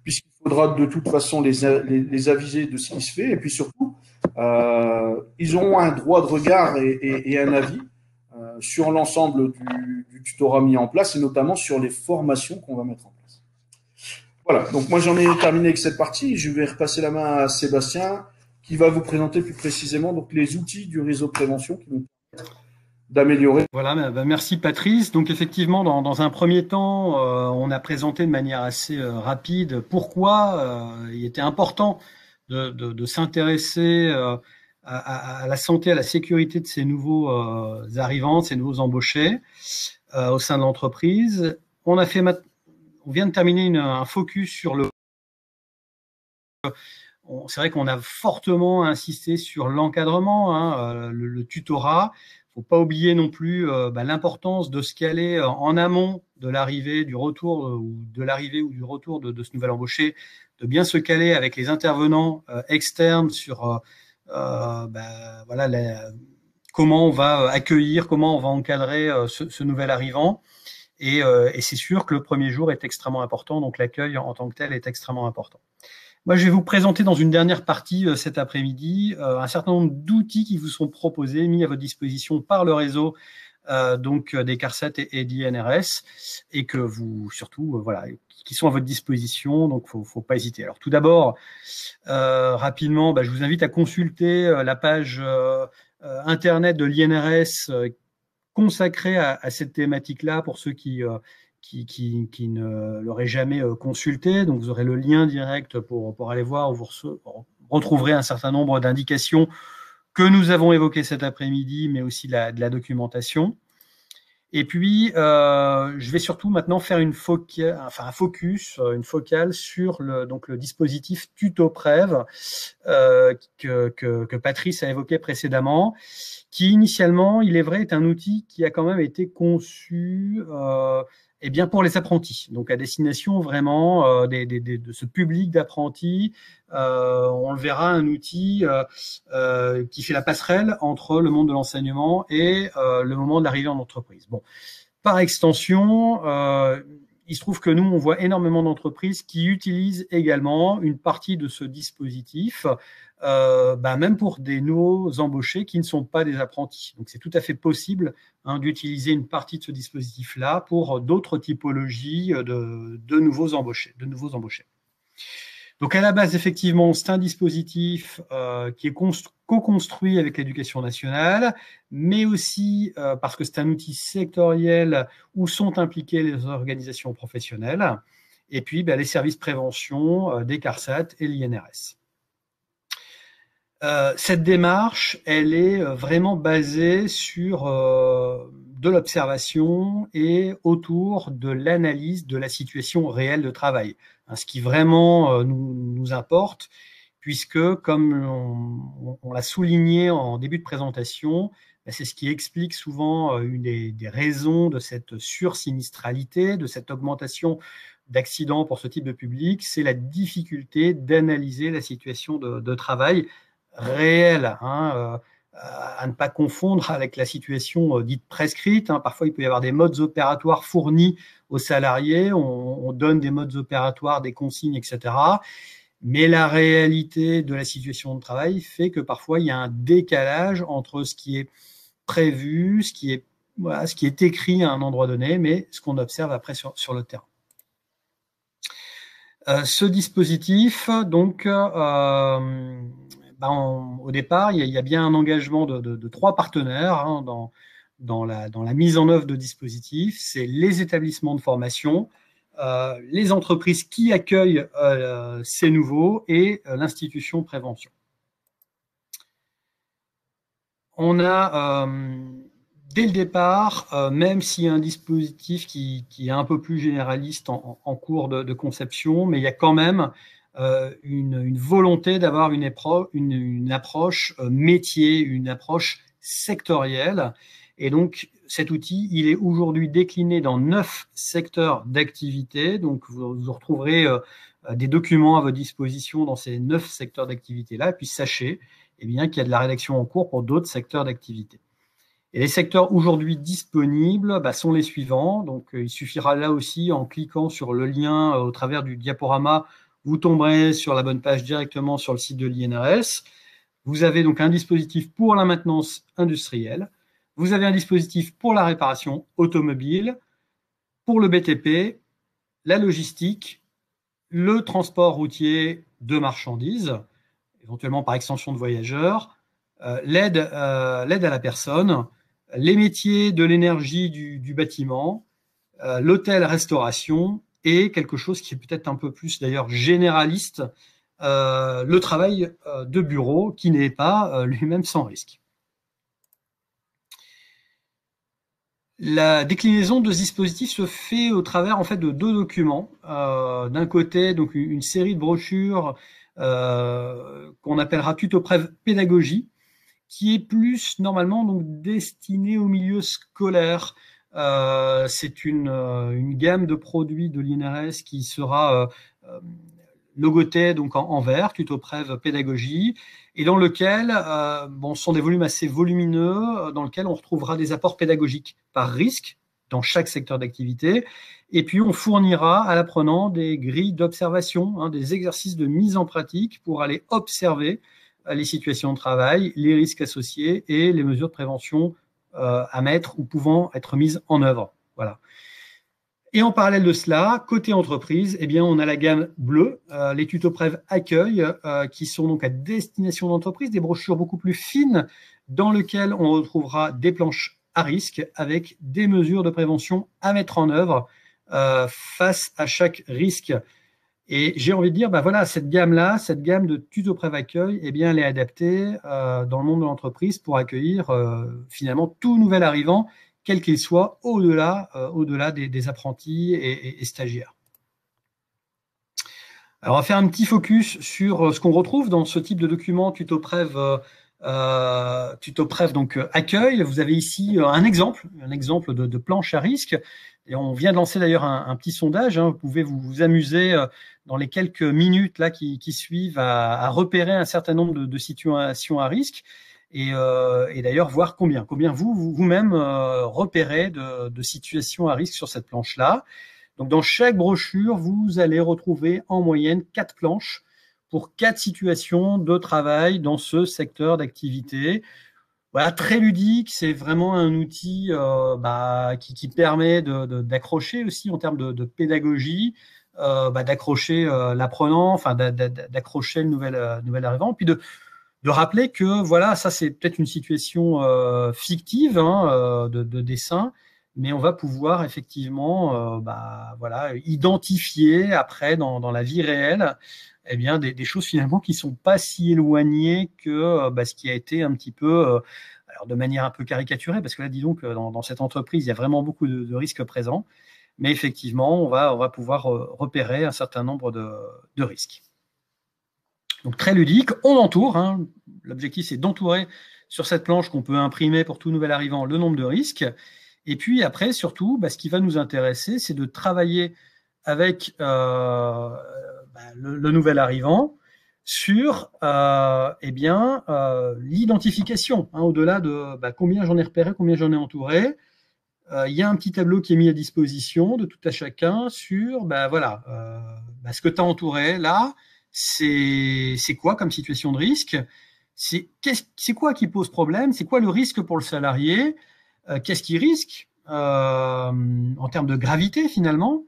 puisqu'il faudra de toute façon les aviser de ce qui se fait, et puis surtout, ils auront un droit de regard et un avis sur l'ensemble du tutorat mis en place, et notamment sur les formations qu'on va mettre en place. Voilà, donc moi j'en ai terminé avec cette partie. Je vais repasser la main à Sébastien qui va vous présenter plus précisément donc, les outils du réseau prévention qui vont permettre d'améliorer. Voilà, merci Patrice. Donc effectivement, dans un premier temps, on a présenté de manière assez rapide pourquoi il était important de s'intéresser à la santé, à la sécurité de ces nouveaux arrivants, de ces nouveaux embauchés au sein de l'entreprise. On vient de terminer un focus sur c'est vrai qu'on a fortement insisté sur l'encadrement, le tutorat. Il ne faut pas oublier non plus l'importance de se caler en amont de l'arrivée, du retour ou du retour de ce nouvel embauché, de bien se caler avec les intervenants externes sur comment on va accueillir, comment on va encadrer ce nouvel arrivant. Et c'est sûr que le premier jour est extrêmement important, donc l'accueil en tant que tel est extrêmement important. Moi, je vais vous présenter dans une dernière partie cet après-midi un certain nombre d'outils qui vous sont proposés, mis à votre disposition par le réseau donc des CARSAT et d'INRS, et que vous, surtout, voilà, qui sont à votre disposition, donc faut pas hésiter. Alors tout d'abord, rapidement, je vous invite à consulter la page internet de l'INRS consacrée à cette thématique-là pour ceux qui ne l'auraient jamais consulté. Donc vous aurez le lien direct pour aller voir où vous retrouverez un certain nombre d'indications que nous avons évoquées cet après-midi, mais aussi de la documentation. Et puis, je vais surtout maintenant faire un focus, une focale sur le dispositif TutoPrev que Patrice a évoqué précédemment, qui initialement, il est vrai, est un outil qui a quand même été conçu pour les apprentis, donc à destination vraiment de ce public d'apprentis. On le verra, un outil qui fait la passerelle entre le monde de l'enseignement et le moment de l'arrivée en entreprise. Bon, par extension, il se trouve que nous, on voit énormément d'entreprises qui utilisent également une partie de ce dispositif, même pour des nouveaux embauchés qui ne sont pas des apprentis. Donc, c'est tout à fait possible d'utiliser une partie de ce dispositif-là pour d'autres typologies de nouveaux embauchés. Donc, à la base, effectivement, c'est un dispositif qui est co-construit avec l'Éducation nationale, mais aussi parce que c'est un outil sectoriel où sont impliquées les organisations professionnelles, et puis les services prévention des CARSAT et l'INRS. Cette démarche, elle est vraiment basée sur de l'observation et autour de l'analyse de la situation réelle de travail. Ce qui vraiment nous importe, puisque comme on l'a souligné en début de présentation, c'est ce qui explique souvent une des raisons de cette sursinistralité, de cette augmentation d'accidents pour ce type de public, c'est la difficulté d'analyser la situation de travail réelle, à ne pas confondre avec la situation dite prescrite. Parfois, il peut y avoir des modes opératoires fournis aux salariés, on donne des modes opératoires, des consignes, etc. Mais la réalité de la situation de travail fait que parfois, il y a un décalage entre ce qui est prévu, ce qui est écrit à un endroit donné, mais ce qu'on observe après sur le terrain. Ce dispositif, donc, au départ, il y a bien un engagement de 3 partenaires dans la mise en œuvre de dispositifs. C'est les établissements de formation, les entreprises qui accueillent ces nouveaux et l'institution prévention. On a, dès le départ, même s'il y a un dispositif qui est un peu plus généraliste en cours de conception, mais il y a quand même une volonté d'avoir une approche métier, une approche sectorielle. Et donc, cet outil, il est aujourd'hui décliné dans 9 secteurs d'activité. Donc, vous retrouverez des documents à votre disposition dans ces 9 secteurs d'activité-là. Et puis, sachez qu'il y a de la rédaction en cours pour d'autres secteurs d'activité. Et les secteurs aujourd'hui disponibles sont les suivants. Donc, il suffira là aussi, en cliquant sur le lien au travers du diaporama, vous tomberez sur la bonne page directement sur le site de l'INRS. Vous avez donc un dispositif pour la maintenance industrielle. Vous avez un dispositif pour la réparation automobile, pour le BTP, la logistique, le transport routier de marchandises, éventuellement par extension de voyageurs, l'aide à la personne, les métiers de l'énergie du bâtiment, l'hôtel-restauration et quelque chose qui est peut-être un peu plus d'ailleurs généraliste, le travail de bureau qui n'est pas lui-même sans risque. La déclinaison de ce dispositif se fait au travers en fait de 2 documents. D'un côté, donc une série de brochures qu'on appellera TutoPrev pédagogie, qui est plus normalement donc destinée au milieu scolaire. C'est une gamme de produits de l'INRS qui sera logoté donc en vert, Tutoprev pédagogie, et dans lequel ce sont des volumes assez volumineux, dans lequel on retrouvera des apports pédagogiques par risque dans chaque secteur d'activité. Et puis, on fournira à l'apprenant des grilles d'observation, des exercices de mise en pratique pour aller observer les situations de travail, les risques associés et les mesures de prévention à mettre ou pouvant être mises en œuvre. Voilà. Et en parallèle de cela, côté entreprise, on a la gamme bleue, les Tutoprev accueil, qui sont donc à destination d'entreprise, des brochures beaucoup plus fines dans lesquelles on retrouvera des planches à risque avec des mesures de prévention à mettre en œuvre face à chaque risque. Et j'ai envie de dire, cette gamme-là, cette gamme de Tutoprev accueil, elle est adaptée dans le monde de l'entreprise pour accueillir finalement tout nouvel arrivant, quel qu'il soit, au-delà des apprentis et stagiaires. Alors, on va faire un petit focus sur ce qu'on retrouve dans ce type de document Tutoprev donc accueil. Vous avez ici un exemple de planche à risque. Et on vient de lancer d'ailleurs un petit sondage. Vous pouvez vous amuser dans les quelques minutes là qui suivent à repérer un certain nombre de situations à risque. Et d'ailleurs voir combien vous-même repérez de situations à risque sur cette planche-là. Donc dans chaque brochure, vous allez retrouver en moyenne 4 planches pour 4 situations de travail dans ce secteur d'activité. Voilà, très ludique, c'est vraiment un outil qui permet d'accrocher aussi en termes de pédagogie, d'accrocher l'apprenant, d'accrocher le nouvel arrivant, puis de rappeler que voilà, ça c'est peut-être une situation fictive de dessin, mais on va pouvoir effectivement identifier après dans la vie réelle des choses finalement qui sont pas si éloignées que ce qui a été un petit peu alors de manière un peu caricaturée, parce que là dis donc dans cette entreprise il y a vraiment beaucoup de risques présents, mais effectivement on va pouvoir repérer un certain nombre de risques. Donc très ludique, on entoure, l'objectif c'est d'entourer sur cette planche qu'on peut imprimer pour tout nouvel arrivant le nombre de risques, et puis après surtout ce qui va nous intéresser c'est de travailler avec le nouvel arrivant sur l'identification, au-delà de combien j'en ai repéré, combien j'en ai entouré. Il y a un petit tableau qui est mis à disposition de tout à chacun sur ce que tu as entouré là, c'est quoi comme situation de risque, c'est quoi qui pose problème, c'est quoi le risque pour le salarié, qu'est-ce qui risque en termes de gravité finalement,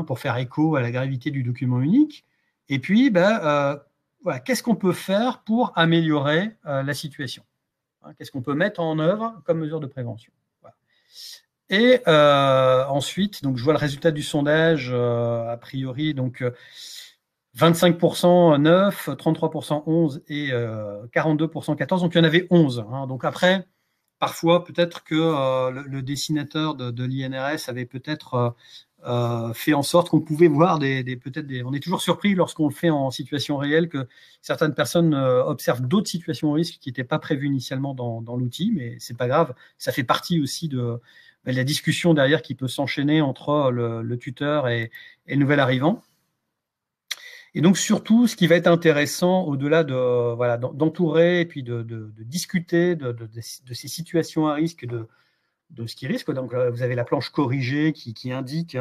pour faire écho à la gravité du document unique. Et puis, qu'est-ce qu'on peut faire pour améliorer la situation, qu'est-ce qu'on peut mettre en œuvre comme mesure de prévention. Voilà. Et ensuite, donc je vois le résultat du sondage, a priori, donc 25% 9, 33% 11 et 42% 14, donc il y en avait 11. Donc après, parfois, peut-être que le dessinateur de l'INRS avait peut-être fait en sorte qu'on pouvait voir on est toujours surpris lorsqu'on le fait en situation réelle que certaines personnes observent d'autres situations au risque qui n'étaient pas prévues initialement dans l'outil, mais c'est pas grave, ça fait partie aussi de la discussion derrière qui peut s'enchaîner entre le tuteur et le nouvel arrivant. Et donc surtout, ce qui va être intéressant au-delà d'entourer et puis de discuter de ces situations à risque, de ce qui risque. Donc vous avez la planche corrigée qui indique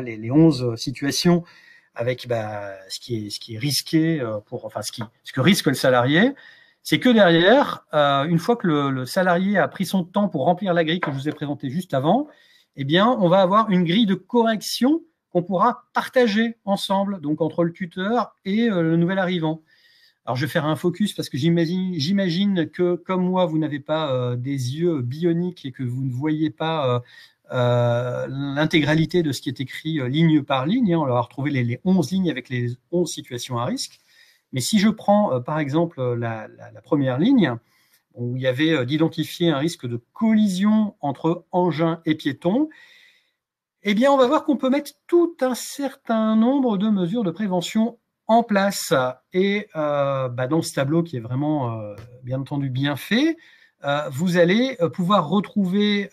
les 11 situations avec ce qui est risqué ce que risque le salarié. C'est que derrière, une fois que le salarié a pris son temps pour remplir la grille que je vous ai présentée juste avant, on va avoir une grille de correction qu'on pourra partager ensemble, donc entre le tuteur et le nouvel arrivant. Alors, je vais faire un focus parce que j'imagine que, comme moi, vous n'avez pas des yeux bioniques et que vous ne voyez pas l'intégralité de ce qui est écrit ligne par ligne. On va retrouver les 11 lignes avec les 11 situations à risque. Mais si je prends, par exemple, la première ligne, où il y avait d'identifier un risque de collision entre engin et piéton, on va voir qu'on peut mettre tout un certain nombre de mesures de prévention en place. Et dans ce tableau qui est vraiment, bien entendu, bien fait, vous allez pouvoir retrouver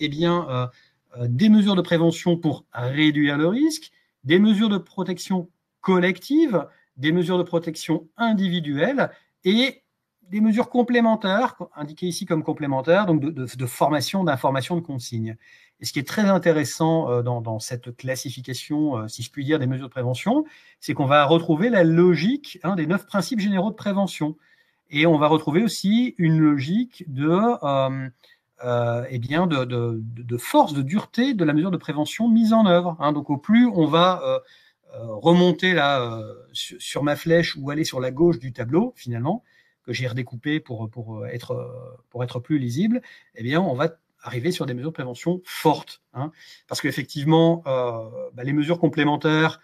des mesures de prévention pour réduire le risque, des mesures de protection collectives, des mesures de protection individuelles et des mesures complémentaires, indiquées ici comme complémentaires, donc de formation, d'information, de consignes. Et ce qui est très intéressant dans cette classification, si je puis dire, des mesures de prévention, c'est qu'on va retrouver la logique des 9 principes généraux de prévention. Et on va retrouver aussi une logique de force, de dureté de la mesure de prévention mise en œuvre. Donc au plus on va remonter là sur ma flèche ou aller sur la gauche du tableau, finalement, que j'ai redécoupé pour être plus lisible, eh bien on va arriver sur des mesures de prévention fortes. Parce qu'effectivement, les mesures complémentaires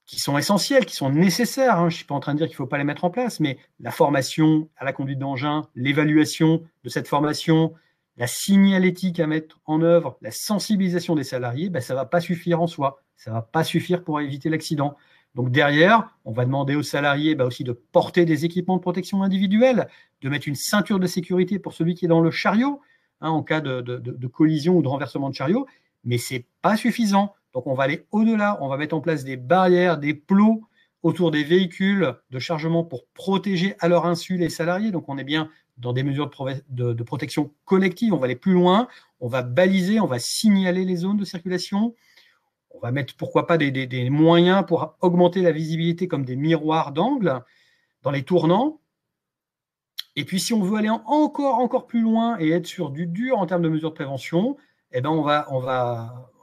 qui sont essentielles, qui sont nécessaires, je ne suis pas en train de dire qu'il ne faut pas les mettre en place, mais la formation à la conduite d'engin, l'évaluation de cette formation, la signalétique à mettre en œuvre, la sensibilisation des salariés, ça ne va pas suffire en soi. Ça ne va pas suffire pour éviter l'accident. Donc derrière, on va demander aux salariés aussi de porter des équipements de protection individuelle, de mettre une ceinture de sécurité pour celui qui est dans le chariot, en cas de collision ou de renversement de chariot, mais ce n'est pas suffisant. Donc on va aller au-delà, on va mettre en place des barrières, des plots autour des véhicules de chargement pour protéger à leur insu les salariés. Donc on est bien dans des mesures de protection collective, on va aller plus loin, on va baliser, on va signaler les zones de circulation, on va mettre pourquoi pas des moyens pour augmenter la visibilité comme des miroirs d'angle dans les tournants. Et puis si on veut aller encore plus loin et être sur du dur en termes de mesures de prévention, on va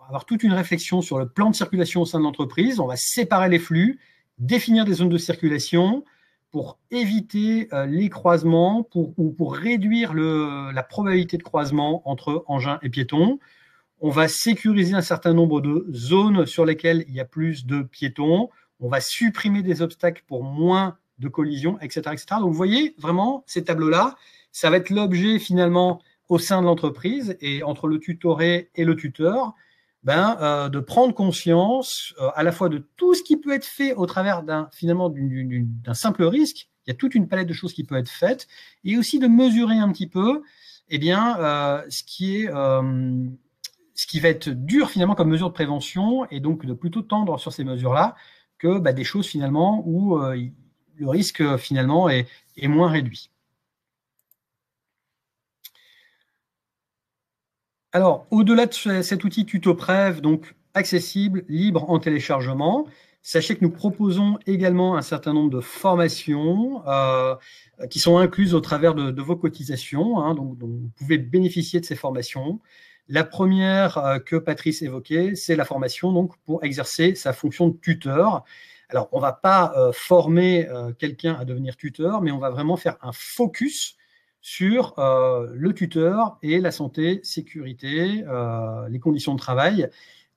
avoir toute une réflexion sur le plan de circulation au sein de l'entreprise, on va séparer les flux, définir des zones de circulation pour éviter les croisements ou pour réduire la probabilité de croisement entre engins et piétons. On va sécuriser un certain nombre de zones sur lesquelles il y a plus de piétons. On va supprimer des obstacles pour moins de collisions, etc., etc. Donc, vous voyez, vraiment, ces tableaux-là, ça va être l'objet, finalement, au sein de l'entreprise et entre le tutoré et le tuteur, de prendre conscience à la fois de tout ce qui peut être fait au travers d'un simple risque. Il y a toute une palette de choses qui peut être faites et aussi de mesurer un petit peu ce qui va être dur finalement comme mesure de prévention et donc de plutôt tendre sur ces mesures-là que des choses finalement où le risque finalement est moins réduit. Alors, au-delà de cet outil TutoPrev, donc accessible, libre en téléchargement, sachez que nous proposons également un certain nombre de formations qui sont incluses au travers de vos cotisations, donc vous pouvez bénéficier de ces formations. La première que Patrice évoquait, c'est la formation donc, pour exercer sa fonction de tuteur. Alors, on ne va pas former quelqu'un à devenir tuteur, mais on va vraiment faire un focus sur le tuteur et la santé, sécurité, les conditions de travail.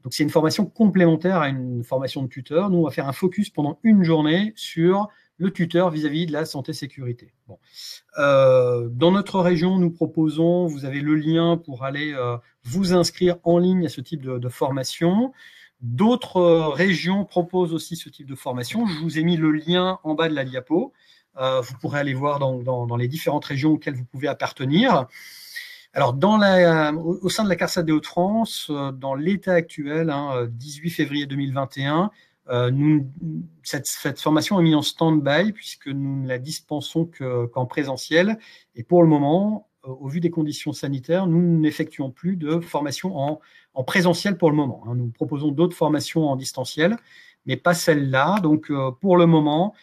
Donc, c'est une formation complémentaire à une formation de tuteur. Nous, on va faire un focus pendant une journée sur le tuteur vis-à-vis de la santé-sécurité. Bon. Dans notre région, nous proposons, vous avez le lien pour aller vous inscrire en ligne à ce type de formation. D'autres régions proposent aussi ce type de formation. Je vous ai mis le lien en bas de la diapo. Vous pourrez aller voir dans les différentes régions auxquelles vous pouvez appartenir. Alors, au sein de la CARSAT des Hauts-de-France, dans l'état actuel, 18 février 2021, cette formation est mise en stand-by puisque nous ne la dispensons qu'en présentiel. Et pour le moment, au vu des conditions sanitaires, nous n'effectuons plus de formation en présentiel pour le moment. Nous proposons d'autres formations en distanciel, mais pas celle-là. Donc, pour le moment,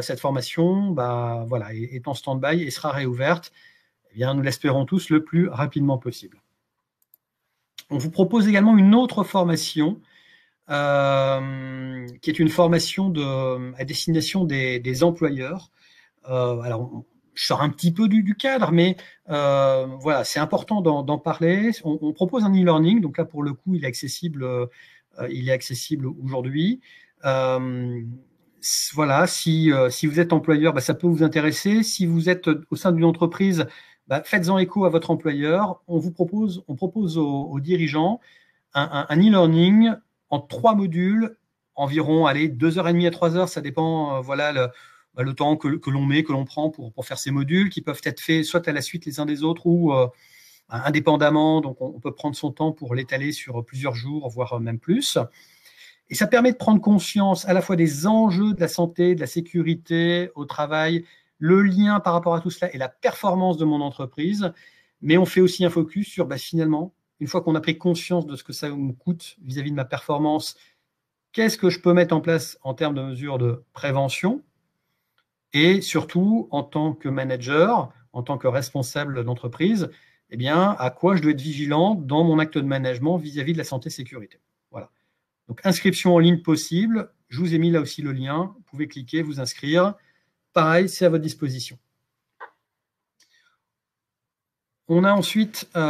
cette formation est en stand-by et sera réouverte, nous l'espérons tous, le plus rapidement possible. On vous propose également une autre formation qui est une formation à destination des employeurs. Alors, je sors un petit peu du cadre, mais c'est important d'en parler. On propose un e-learning, donc là, pour le coup, il est accessible aujourd'hui. Si vous êtes employeur, ça peut vous intéresser. Si vous êtes au sein d'une entreprise, faites-en écho à votre employeur. On propose aux dirigeants un e-learning en 3 modules, environ 2h30 à 3 heures, ça dépend le temps que l'on met, que l'on prend pour faire ces modules, qui peuvent être faits soit à la suite les uns des autres ou indépendamment. Donc on peut prendre son temps pour l'étaler sur plusieurs jours, voire même plus. Et ça permet de prendre conscience à la fois des enjeux de la santé, de la sécurité au travail, le lien par rapport à tout cela et la performance de mon entreprise. Mais on fait aussi un focus sur, finalement, une fois qu'on a pris conscience de ce que ça me coûte vis-à-vis de ma performance, qu'est-ce que je peux mettre en place en termes de mesures de prévention? Et surtout, en tant que manager, en tant que responsable d'entreprise, à quoi je dois être vigilant dans mon acte de management vis-à-vis de la santé-sécurité. Voilà. Donc, inscription en ligne possible. Je vous ai mis là aussi le lien. Vous pouvez cliquer, vous inscrire. Pareil, c'est à votre disposition. On a ensuite, il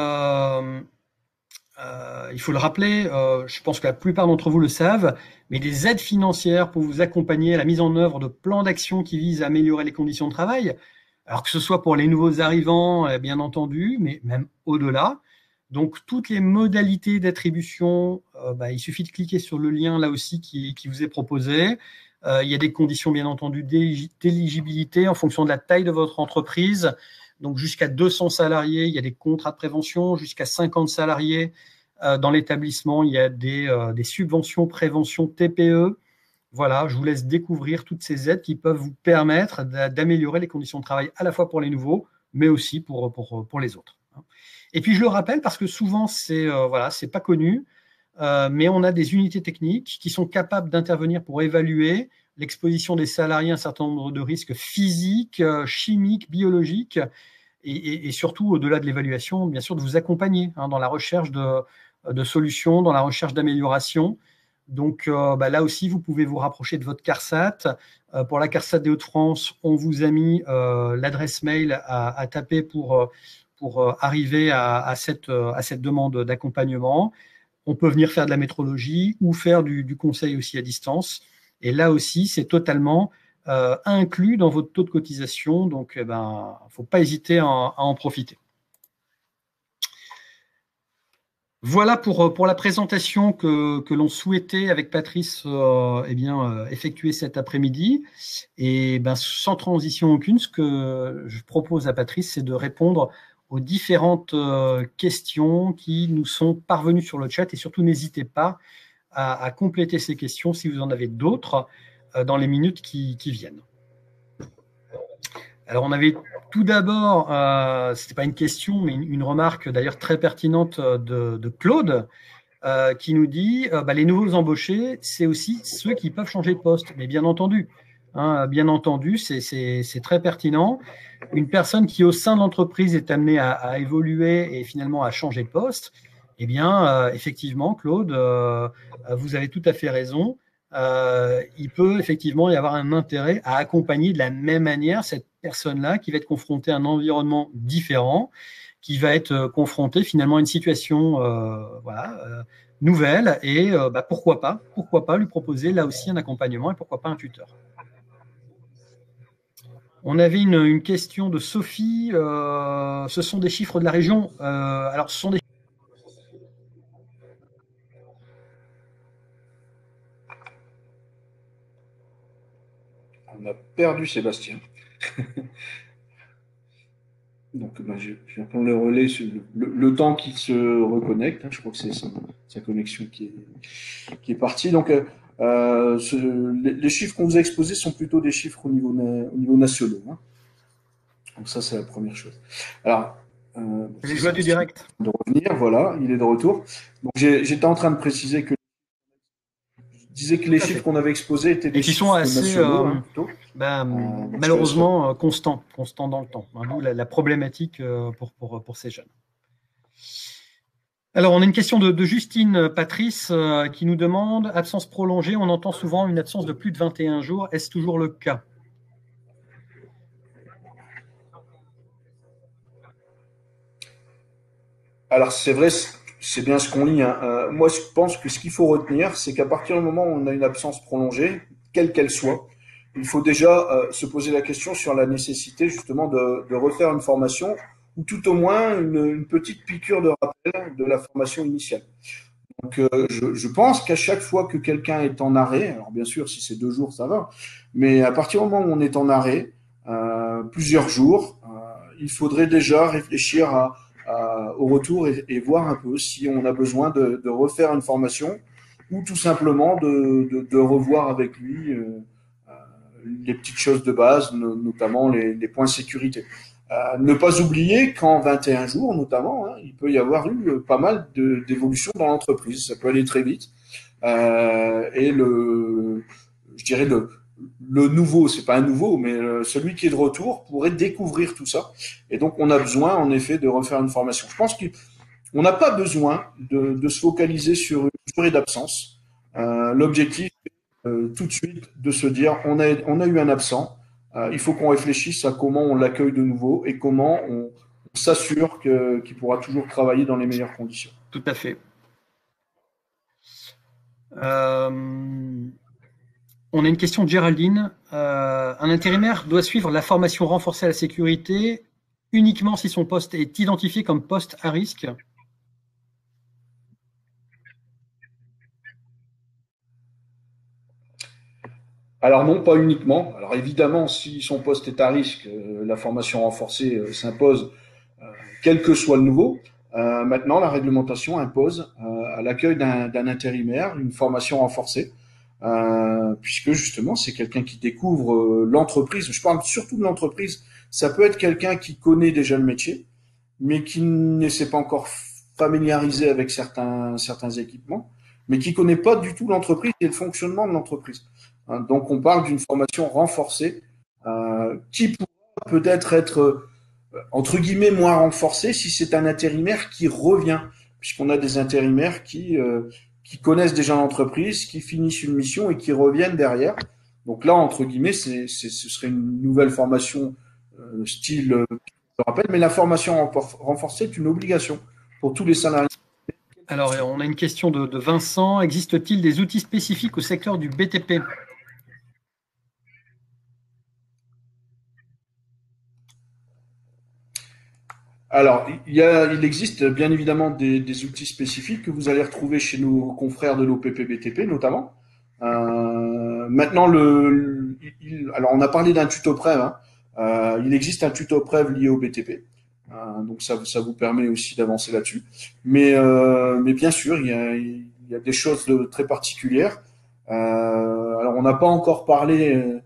faut le rappeler, je pense que la plupart d'entre vous le savent, mais des aides financières pour vous accompagner à la mise en œuvre de plans d'action qui visent à améliorer les conditions de travail, alors que ce soit pour les nouveaux arrivants, bien entendu, mais même au-delà. Donc, toutes les modalités d'attribution, il suffit de cliquer sur le lien là aussi qui vous est proposé. Il y a des conditions, bien entendu, d'éligibilité en fonction de la taille de votre entreprise. Donc, jusqu'à 200 salariés, il y a des contrats de prévention. Jusqu'à 50 salariés, dans l'établissement, il y a des subventions prévention TPE. Voilà, je vous laisse découvrir toutes ces aides qui peuvent vous permettre d'améliorer les conditions de travail à la fois pour les nouveaux, mais aussi pour les autres. Et puis, je le rappelle parce que souvent, c'est pas connu, mais on a des unités techniques qui sont capables d'intervenir pour évaluer l'exposition des salariés à un certain nombre de risques physiques, chimiques, biologiques, et surtout, au-delà de l'évaluation, bien sûr, de vous accompagner dans la recherche de solutions, dans la recherche d'amélioration. Donc là aussi, vous pouvez vous rapprocher de votre CARSAT. Pour la CARSAT des Hauts-de-France, on vous a mis l'adresse mail à taper pour arriver à cette demande d'accompagnement. On peut venir faire de la métrologie ou faire du conseil aussi à distance. Et là aussi, c'est totalement inclus dans votre taux de cotisation. Donc, il ne faut pas hésiter à en profiter. Voilà pour la présentation que l'on souhaitait avec Patrice effectuer cet après-midi. Et sans transition aucune, ce que je propose à Patrice, c'est de répondre aux différentes questions qui nous sont parvenues sur le chat. Et surtout, n'hésitez pas à compléter ces questions si vous en avez d'autres dans les minutes qui viennent. Alors, on avait tout d'abord, ce n'était pas une question, mais une remarque d'ailleurs très pertinente de Claude, qui nous dit les nouveaux embauchés, c'est aussi ceux qui peuvent changer de poste. Mais bien entendu, c'est très pertinent. Une personne qui, au sein de l'entreprise, est amenée à évoluer et finalement à changer de poste, effectivement, Claude, vous avez tout à fait raison. Il peut effectivement y avoir un intérêt à accompagner de la même manière cette personne-là qui va être confrontée à un environnement différent, qui va être confrontée finalement à une situation nouvelle et pourquoi pas lui proposer là aussi un accompagnement et pourquoi pas un tuteur. On avait une question de Sophie. Ce sont des chiffres de la région. Alors, ce sont des On a perdu Sébastien. Donc, je vais prendre le relais sur le temps qu'il se reconnecte. Je crois que c'est sa connexion qui est partie. Donc, les chiffres qu'on vous a exposés sont plutôt des chiffres au niveau national. Donc, ça, c'est la première chose. Alors, les joies du direct. De revenir, voilà, il est de retour. Donc, j'étais en train de préciser que les chiffres qu'on avait exposés étaient des chiffres nationaux, plutôt. Malheureusement, constant dans le temps. D'où la problématique pour ces jeunes. Alors, on a une question de Justine Patrice qui nous demande « Absence prolongée, on entend souvent une absence de plus de 21 jours. Est-ce toujours le cas ?» Alors, c'est vrai, c'est bien ce qu'on lit. Moi, je pense que ce qu'il faut retenir, c'est qu'à partir du moment où on a une absence prolongée, quelle qu'elle soit, il faut déjà se poser la question sur la nécessité justement de refaire une formation ou tout au moins une petite piqûre de rappel de la formation initiale. Donc, je pense qu'à chaque fois que quelqu'un est en arrêt, alors bien sûr, si c'est 2 jours, ça va, mais à partir du moment où on est en arrêt, plusieurs jours, il faudrait déjà réfléchir au retour et voir un peu si on a besoin de refaire une formation ou tout simplement de revoir avec lui les petites choses de base, notamment les points sécurité. Ne pas oublier qu'en 21 jours, notamment, hein, il peut y avoir eu pas mal d'évolutions dans l'entreprise. Ça peut aller très vite. Et je dirais le nouveau, c'est pas un nouveau, mais celui qui est de retour pourrait découvrir tout ça. Et donc, on a besoin, en effet, de refaire une formation. Je pense qu'on n'a pas besoin de se focaliser sur une durée d'absence. L'objectif, tout de suite, de se dire, on a eu un absent. Il faut qu'on réfléchisse à comment on l'accueille de nouveau et comment on s'assure qu'il pourra toujours travailler dans les meilleures conditions. Tout à fait. On a une question de Géraldine. Un intérimaire doit suivre la formation renforcée à la sécurité uniquement si son poste est identifié comme poste à risque. Alors non, pas uniquement. Alors évidemment, si son poste est à risque, la formation renforcée s'impose, quel que soit le nouveau. Maintenant, la réglementation impose à l'accueil d'un intérimaire une formation renforcée, puisque justement, c'est quelqu'un qui découvre l'entreprise. Je parle surtout de l'entreprise. Ça peut être quelqu'un qui connaît déjà le métier, mais qui ne s'est pas encore familiarisé avec certains équipements, mais qui connaît pas du tout l'entreprise et le fonctionnement de l'entreprise. Donc, on parle d'une formation renforcée qui pourra peut-être être entre guillemets moins renforcée si c'est un intérimaire qui revient, puisqu'on a des intérimaires qui connaissent déjà l'entreprise, qui finissent une mission et qui reviennent derrière. Donc là, entre guillemets, ce serait une nouvelle formation style, je rappelle, mais la formation renforcée est une obligation pour tous les salariés. Alors, on a une question de Vincent. Existe-t-il des outils spécifiques au secteur du BTP ? Alors, il existe bien évidemment des outils spécifiques que vous allez retrouver chez nos confrères de l'OPP-BTP notamment. Maintenant, alors on a parlé d'un tuto Prev. Hein. Il existe un tuto Prev lié au BTP. Donc ça vous permet aussi d'avancer là-dessus. Mais bien sûr, il y a des choses très particulières. Alors on n'a pas encore parlé,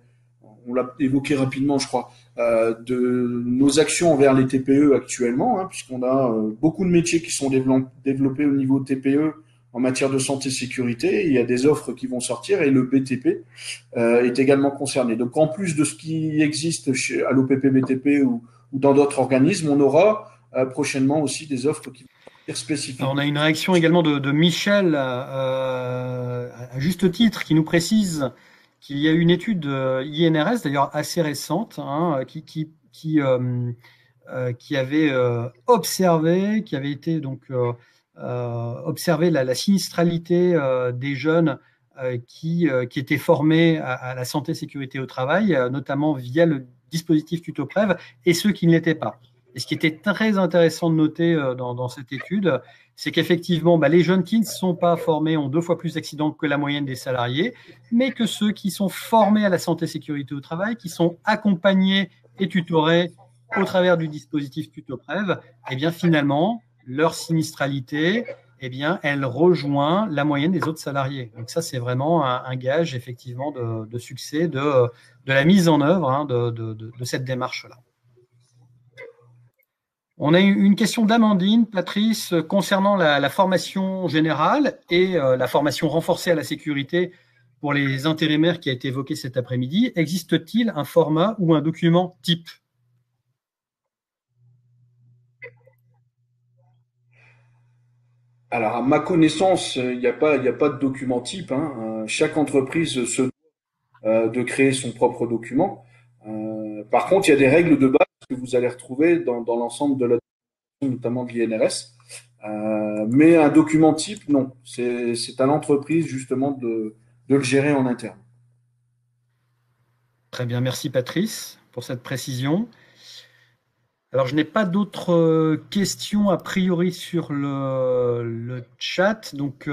on l'a évoqué rapidement, je crois, de nos actions envers les TPE actuellement, hein, puisqu'on a beaucoup de métiers qui sont développés au niveau TPE en matière de santé sécurité. Il y a des offres qui vont sortir et le BTP est également concerné. Donc en plus de ce qui existe à l'OPP BTP ou dans d'autres organismes, on aura prochainement aussi des offres qui vont sortir spécifiques. Alors, on a une réaction également de Michel, à juste titre, qui nous précise qu'il y a une étude INRS, d'ailleurs assez récente, hein, qui avait observé, qui avait été donc observé la sinistralité des jeunes qui étaient formés à la santé sécurité au travail, notamment via le dispositif TutoPrev, et ceux qui ne l'étaient pas. Et ce qui était très intéressant de noter dans cette étude, c'est qu'effectivement, les jeunes qui ne sont pas formés ont 2 fois plus d'accidents que la moyenne des salariés, mais que ceux qui sont formés à la santé sécurité au travail, qui sont accompagnés et tutorés au travers du dispositif TutoPrev, eh bien finalement, leur sinistralité, eh bien, elle rejoint la moyenne des autres salariés. Donc ça, c'est vraiment un gage effectivement de succès de la mise en œuvre, hein, de cette démarche-là. On a une question d'Amandine, Patrice, concernant la formation générale et la formation renforcée à la sécurité pour les intérimaires qui a été évoquée cet après-midi. Existe-t-il un format ou un document type ? Alors, à ma connaissance, il n'y a pas de document type. Hein. Chaque entreprise se doit de créer son propre document. Par contre, il y a des règles de base que vous allez retrouver dans l'ensemble de la notamment de l'INRS. Mais un document type, non. C'est à l'entreprise justement de le gérer en interne. Très bien, merci Patrice pour cette précision. Alors, je n'ai pas d'autres questions a priori sur le chat. Donc,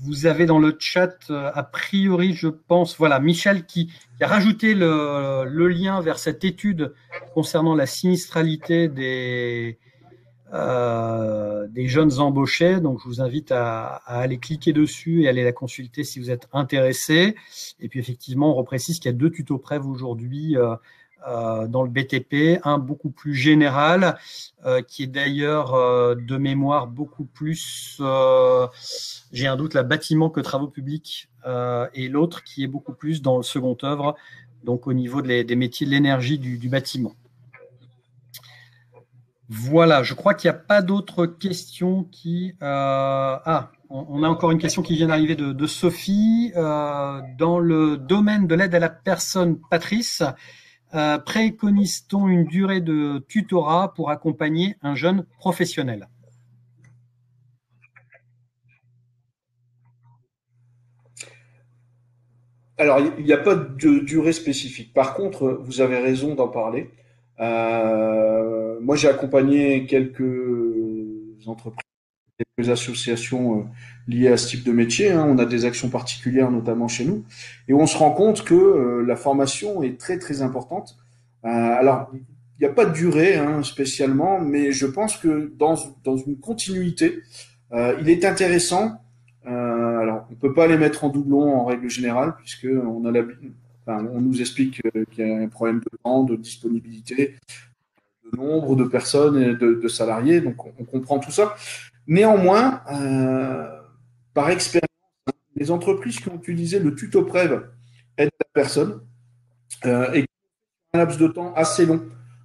vous avez dans le chat, a priori, je pense, voilà, Michel qui a rajouté le lien vers cette étude concernant la sinistralité des jeunes embauchés. Donc, je vous invite à aller cliquer dessus et aller la consulter si vous êtes intéressé. Et puis, effectivement, on reprécise qu'il y a 2 tutos Prève aujourd'hui dans le BTP, un beaucoup plus général, qui est d'ailleurs de mémoire beaucoup plus, j'ai un doute, là, bâtiment que travaux publics, et l'autre qui est beaucoup plus dans le second œuvre, donc au niveau des métiers de l'énergie du bâtiment. Voilà, je crois qu'il n'y a pas d'autres questions qui... on a encore une question qui vient d'arriver de Sophie. Dans le domaine de l'aide à la personne, Patrice, préconise-t-on une durée de tutorat pour accompagner un jeune professionnel? Alors, il n'y a pas de durée spécifique. Par contre, vous avez raison d'en parler. Moi, j'ai accompagné quelques entreprises, quelques associations liées à ce type de métier, hein. On a des actions particulières, notamment chez nous, et on se rend compte que la formation est très très importante. Alors, il n'y a pas de durée, hein, spécialement, mais je pense que dans une continuité, il est intéressant. Alors, on peut pas les mettre en doublon en règle générale, puisque on nous explique qu'il y a un problème de temps, de disponibilité, de nombre de personnes et de salariés, donc on comprend tout ça. Néanmoins, par expérience, les entreprises qui ont utilisé le tuto Prève aident la personne et un laps de temps assez long.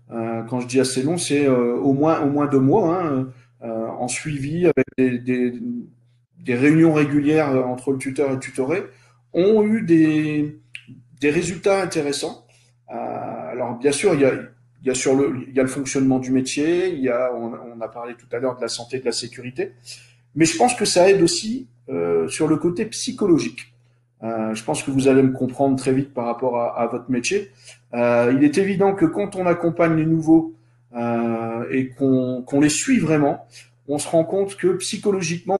Quand je dis assez long, c'est au moins 2 mois, hein, en suivi avec des réunions régulières entre le tuteur et le tutoré, ont eu des résultats intéressants. Alors bien sûr, il y a le fonctionnement du métier, on a parlé tout à l'heure de la santé, de la sécurité, mais je pense que ça aide aussi sur le côté psychologique. Je pense que vous allez me comprendre très vite par rapport à votre métier. Il est évident que quand on accompagne les nouveaux et qu'on les suit vraiment, on se rend compte que psychologiquement,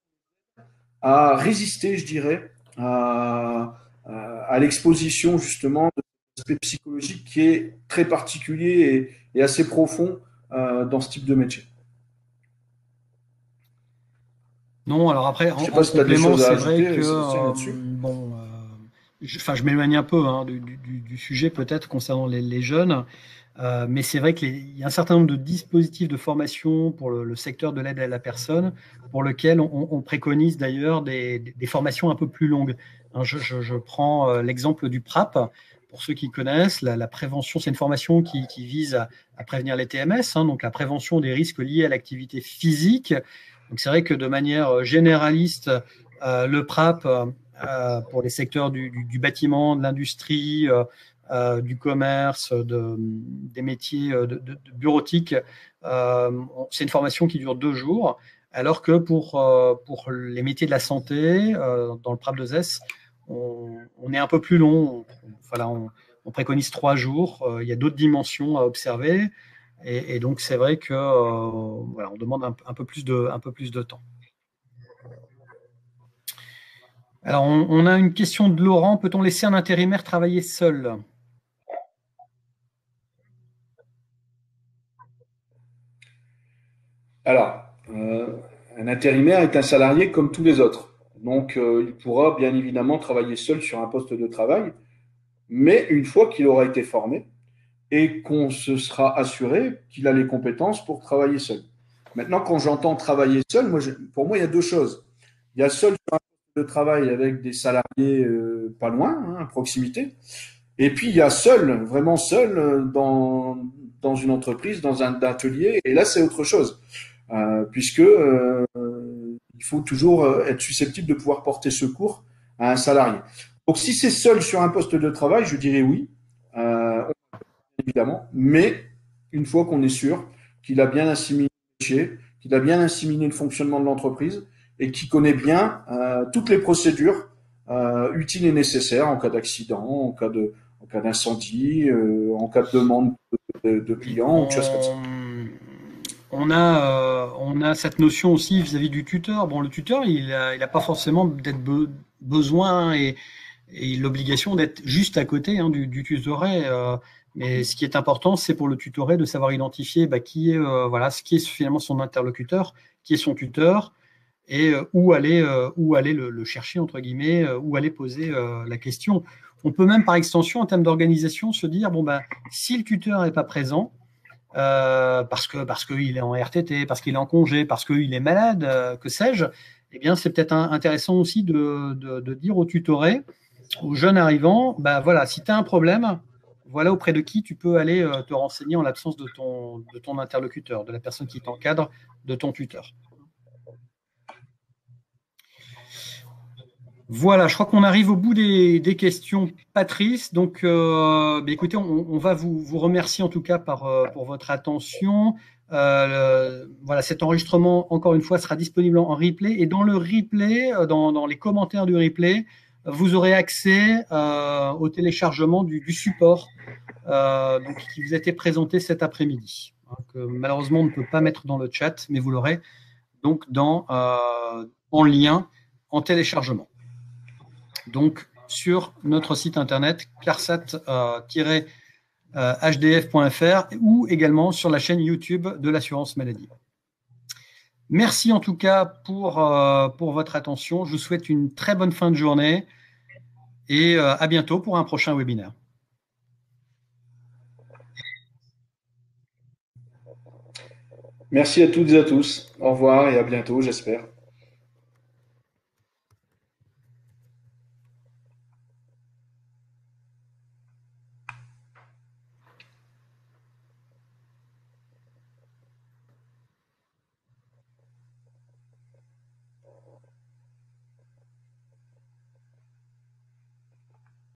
à résister, je dirais, à l'exposition justement de l'aspect psychologique qui est très particulier et assez profond dans ce type de métier. Non, alors après, Je sais pas en si tu as des complément, choses à c'est vrai ajouter, que, Sébastien, là-dessus. bon, je m'éloigne un peu hein, du sujet peut-être concernant les jeunes. Mais c'est vrai qu'il y a un certain nombre de dispositifs de formation pour le secteur de l'aide à la personne, pour lequel on préconise d'ailleurs des formations un peu plus longues. Hein, je prends l'exemple du PRAP. Pour ceux qui connaissent, la prévention, c'est une formation qui vise à prévenir les TMS, hein, donc la prévention des risques liés à l'activité physique. Donc c'est vrai que de manière généraliste, le PRAP, pour les secteurs du bâtiment, de l'industrie, du commerce, des métiers de bureautique. C'est une formation qui dure 2 jours, alors que pour les métiers de la santé, dans le PRAP 2S, on est un peu plus long. Voilà, on préconise 3 jours. Il y a d'autres dimensions à observer. Et donc, c'est vrai que voilà, on demande un peu plus de temps. Alors, on a une question de Laurent. Peut-on laisser un intérimaire travailler seul? Alors, un intérimaire est un salarié comme tous les autres. Donc, il pourra bien évidemment travailler seul sur un poste de travail, mais une fois qu'il aura été formé et qu'on se sera assuré qu'il a les compétences pour travailler seul. Maintenant, quand j'entends travailler seul, pour moi, il y a 2 choses. Il y a seul sur un poste de travail avec des salariés pas loin, hein, à proximité. Et puis, il y a seul, vraiment seul, dans une entreprise, dans un atelier. Et là, c'est autre chose. Puisque il faut toujours être susceptible de pouvoir porter secours à un salarié. Donc, si c'est seul sur un poste de travail, je dirais oui, évidemment, mais une fois qu'on est sûr qu'il a bien assimilé le métier, qu'il a bien assimilé le fonctionnement de l'entreprise et qu'il connaît bien toutes les procédures utiles et nécessaires en cas d'accident, en cas d'incendie, en cas de demande de clients ou de choses comme ça. On a cette notion aussi vis-à-vis du tuteur. Bon, le tuteur, il a pas forcément d'être besoin et l'obligation d'être juste à côté hein, du tutoré. Mais ce qui est important, c'est pour le tutoré de savoir identifier qui est, ce qui est finalement son interlocuteur, qui est son tuteur, et où aller le chercher, entre guillemets, où aller poser la question. On peut même, par extension, en termes d'organisation, se dire, si le tuteur n'est pas présent, parce qu'il est en RTT, parce qu'il est en congé, parce qu'il est malade, que sais-je, eh bien, c'est peut-être intéressant aussi de dire au tutoré, aux jeunes arrivants, si tu as un problème, voilà auprès de qui tu peux aller te renseigner en l'absence de ton interlocuteur, de la personne qui t'encadre, de ton tuteur. Voilà, je crois qu'on arrive au bout des questions, Patrice. Donc, écoutez, on va vous remercier en tout cas pour votre attention. Voilà, cet enregistrement, encore une fois, sera disponible en replay. Et dans le replay, dans les commentaires du replay, vous aurez accès au téléchargement du support qui vous a été présenté cet après-midi, que malheureusement on ne peut pas mettre dans le chat, mais vous l'aurez donc en lien en téléchargement. Donc, sur notre site internet carsat-hdf.fr ou également sur la chaîne YouTube de l'assurance maladie. Merci en tout cas pour votre attention. Je vous souhaite une très bonne fin de journée et à bientôt pour un prochain webinaire. Merci à toutes et à tous. Au revoir et à bientôt, j'espère.